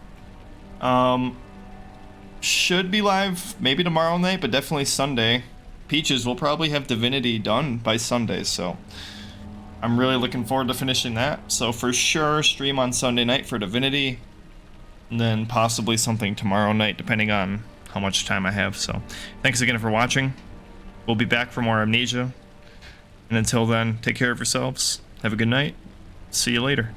Should be live maybe tomorrow night, but definitely Sunday. Peaches will probably have Divinity done by Sunday, so... I'm really looking forward to finishing that. So for sure, stream on Sunday night for Divinity. And then possibly something tomorrow night, depending on how much time I have. So thanks again for watching. We'll be back for more Amnesia. And until then, take care of yourselves. Have a good night. See you later.